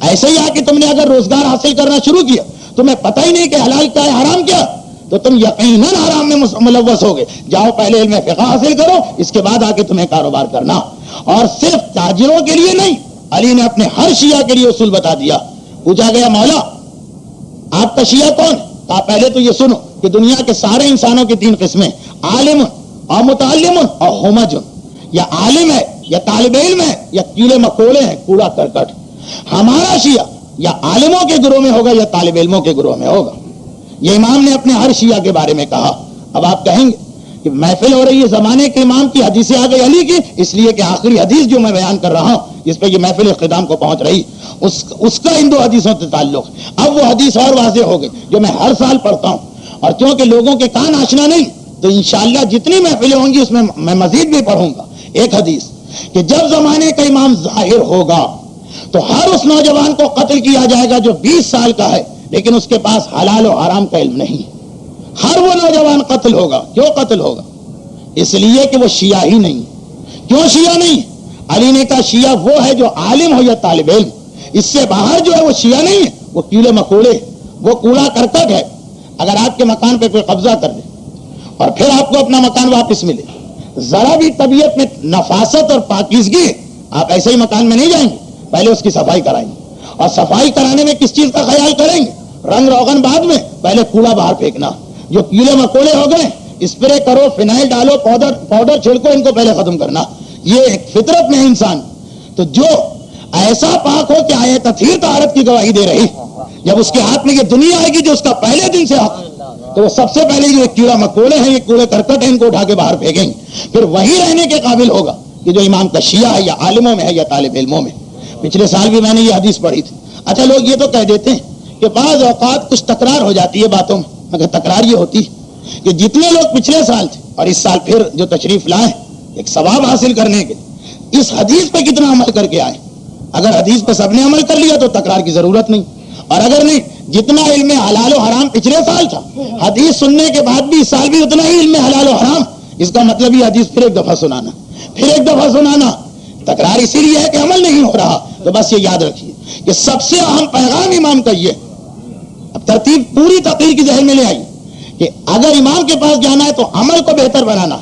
ایسے ہی آ کہ تم نے اگر روزگار حاصل کرنا شروع کیا، تمہیں پتہ ہی نہیں کہ حلال کیا ہے حرام کیا، تو تم یقیناً حرام میں ملوث ہوگے. جاؤ پہلے علم فقہ حاصل کرو، اس کے بعد آ کے تمہیں کاروبار کرنا. اور صرف تاجروں کے لیے نہیں، علی نے اپنے ہر شیعہ کے لیے اصول بتا دیا. پوچھا گیا مولا آپ کا شیعہ کون؟ کہا پہلے تو یہ سنو کہ دنیا کے سارے انسانوں کی 3 قسمیں، عالم اور متعلم اور ہمج. یا عالم ہے یا طالب علم ہے یا کیڑے مکوڑے ہیں، کوڑا کرکٹ. ہمارا شیعہ یا عالموں کے گروہ میں ہوگا یا طالب علموں کے گروہ میں ہوگا. یہ امام نے اپنے ہر شیعہ کے بارے میں کہا. اب آپ کہیں گے کہ محفل ہو رہی ہے زمانے کے امام کی، حدیثیں آ گئی علی کی، اس لیے کہ آخری حدیث جو میں بیان کر رہا ہوں جس پہ یہ محفل اختتام کو پہنچ رہی اس کا ان 2 حدیثوں سے تعلق. اب وہ حدیث اور واضح ہو گئی جو میں ہر سال پڑھتا ہوں، اور کیونکہ لوگوں کے کان آشنا نہیں تو انشاءاللہ جتنی محفلیں ہوں گی اس میں میں مزید بھی پڑھوں گا. ایک حدیث کہ جب زمانے کا امام ظاہر ہوگا تو ہر اس نوجوان کو قتل کیا جائے گا جو 20 سال کا ہے لیکن اس کے پاس حلال و حرام کا علم نہیں. ہر وہ نوجوان قتل ہوگا. کیوں قتل ہوگا؟ اس لیے کہ وہ شیعہ ہی نہیں. کیوں شیعہ نہیں؟ علی نے کہا شیعہ وہ ہے جو عالم ہو یا طالب علم، اس سے باہر جو ہے وہ شیعہ نہیں ہے، وہ کیڑے مکوڑے، وہ کوڑا کرکٹ ہے. اگر آپ کے مکان پہ کوئی قبضہ کر دے اور پھر آپ کو اپنا مکان واپس ملے، ذرا بھی طبیعت میں نفاست اور پاکیزگی، آپ ایسے ہی مکان میں نہیں جائیں گے، پہلے اس کی صفائی کرائیں گے. اور صفائی کرانے میں کس چیز کا خیال کریں گے؟ رنگ روغن بعد میں، پہلے کوڑا باہر پھینکنا. جو کیڑے مکوڑے ہو گئے اسپرے کرو، فینائل ڈالو، پاؤڈر چھڑکو، ان کو پہلے ختم کرنا. یہ ایک فطرت میں ہے انسان. تو جو ایسا پاک ہو کہ آیت تطہیر طہارت کی گواہی دے رہی، جب اس کے ہاتھ میں یہ دنیا آئے گی جو اس کا پہلے دن سے حق، تو وہ سب سے پہلے جو کیڑا مکوڑے ہیں، یہ کوڑے کرکٹ ہیں، ان کو اٹھا کے باہر پھینکیں گے. پھر وہی رہنے کے قابل ہوگا کہ جو امام کا شیعہ ہے یا عالموں میں ہے یا طالب علموں میں. پچھلے سال بھی میں نے یہ حدیث پڑھی تھی. اچھا لوگ یہ تو کہہ دیتے ہیں کہ بعض اوقات کچھ تکرار ہو جاتی ہے باتوں میں، مگر تکرار یہ ہوتی کہ جتنے لوگ پچھلے سال تھے اور اس سال پھر جو تشریف لائے ایک ثواب حاصل کرنے کے، اس حدیث پہ کتنا عمل کر کے آئے. اگر حدیث پہ سب نے عمل کر لیا تو تکرار کی ضرورت نہیں، اور اگر نہیں، جتنا علم حلال و حرام پچھلے سال تھا، حدیث سننے کے بعد بھی اس سال بھی اتنا ہی علم حلال و حرام. اس کا مطلب یہ حدیث پھر ایک دفعہ سنانا، پھر ایک دفعہ سنانا. تکرار اسی لیے ہے کہ عمل نہیں ہو رہا. تو بس یہ یاد رکھیے کہ سب سے اہم پیغام امام کا یہ، اب ترتیب پوری تقریر کی ذہن میں لے آئی کہ اگر امام کے پاس جانا ہے تو عمل کو بہتر بنانا.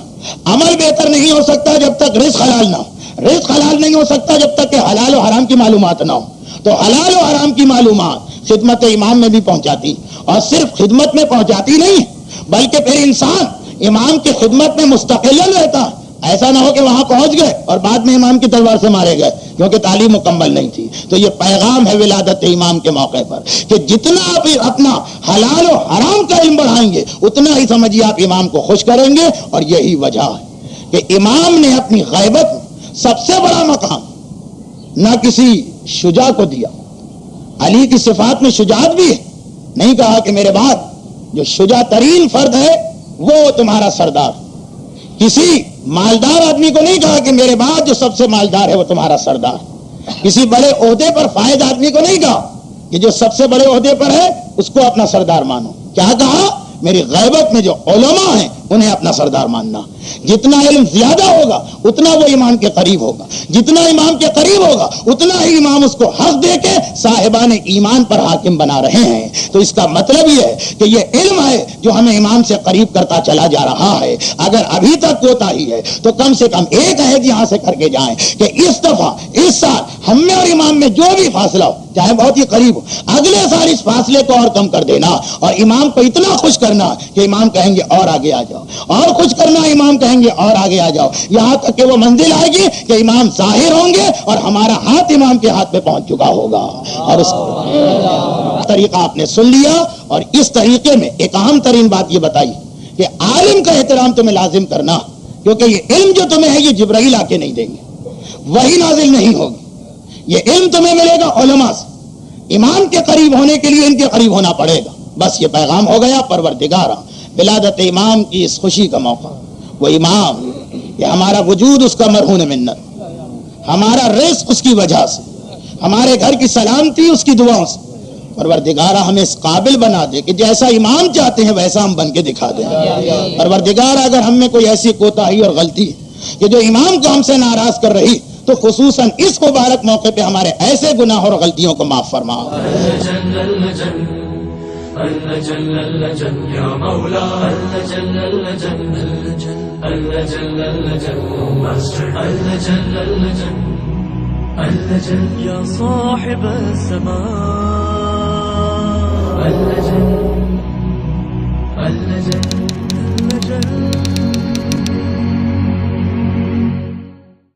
عمل بہتر نہیں ہو سکتا جب تک رزق حلال نہ ہو، رزق حلال نہیں ہو سکتا جب تک کہ حلال و حرام کی معلومات نہ ہو. تو حلال و حرام کی معلومات خدمت امام میں بھی پہنچاتی، اور صرف خدمت میں پہنچاتی نہیں بلکہ پھر انسان امام کی خدمت میں مستقل رہتا. ایسا نہ ہو کہ وہاں پہنچ گئے اور بعد میں امام کی تلوار سے مارے گئے کیونکہ تعلیم مکمل نہیں تھی. تو یہ پیغام ہے ولادت امام کے موقع پر کہ جتنا آپ اپنا حلال و حرام کا علم بڑھائیں گے اتنا ہی سمجھیے آپ امام کو خوش کریں گے. اور یہی وجہ ہے کہ امام نے اپنی غیبت میں سب سے بڑا مقام نہ کسی شجاع کو دیا. علی کی صفات میں شجاعت بھی ہے. نہیں کہا کہ میرے بعد جو شجاع ترین فرد ہے وہ تمہارا سردار. کسی مالدار آدمی کو نہیں کہا کہ میرے بعد جو سب سے مالدار ہے وہ تمہارا سردار. کسی بڑے عہدے پر فائز آدمی کو نہیں کہا کہ جو سب سے بڑے عہدے پر ہے اس کو اپنا سردار مانو. کیا کہا؟ میری غیبت میں جو علماء ہیں انہیں اپنا سردار ماننا. جتنا علم زیادہ ہوگا اتنا وہ امام کے قریب ہوگا، جتنا امام کے قریب ہوگا اتنا ہی امام اس کو حق دے کے صاحبان ایمان پر حاکم بنا رہے ہیں. تو اس کا مطلب یہ ہے کہ یہ علم ہے جو ہمیں امام سے قریب کرتا چلا جا رہا ہے. اگر ابھی تک کوتاہی ہے تو کم سے کم ایک عہد یہاں سے کر کے جائیں کہ اس دفعہ اس سال ہم میں اور امام میں جو بھی فاصلہ ہو چاہے بہت ہی قریب ہو، اگلے سال اس فاصلے کو اور کم کر دینا اور امام کو اتنا خوش کرنا کہ امام کہیں گے اور آگے آ جاؤ، اور خوش کرنا امام کہیں گے اور آگے آ جاؤ، یہاں تک کہ وہ منزل آئے گی کہ امام ظاہر ہوں گے اور ہمارا ہاتھ امام کے ہاتھ میں پہنچ چکا ہوگا. اور اس طریقہ آپ نے سن لیا. اور اس طریقے میں ایک اہم ترین بات یہ بتائی کہ عالم کا احترام تمہیں لازم کرنا، کیونکہ یہ علم جو تمہیں ہے یہ جبرائیل آ کے نہیں دیں گے، وہی نازل نہیں ہوگی. یہ علم تمہیں ملے گا علماء سے. امام کے قریب ہونے کے لیے ان کے قریب ہونا پڑے گا. بس یہ پیغام ہو گیا. پروردگارا ولادت امام کی اس خوشی کا موقع، وہ امام، یہ ہمارا وجود اس کا مرہون منت، ہمارا رزق اس کی وجہ سے، ہمارے گھر کی سلامتی اس کی دعاؤں سے. پروردگارا ہمیں اس قابل بنا دے کہ جیسا امام چاہتے ہیں ویسا ہم بن کے دکھا دیں. پروردگارا اگر ہم میں کوئی ایسی کوتاہی اور غلطی ہے کہ جو امام کو ہم سے ناراض کر رہی تو خصوصاً اس مبارک موقع پہ ہمارے ایسے گناہ اور غلطیوں کو معاف فرما. يا صاحب السماء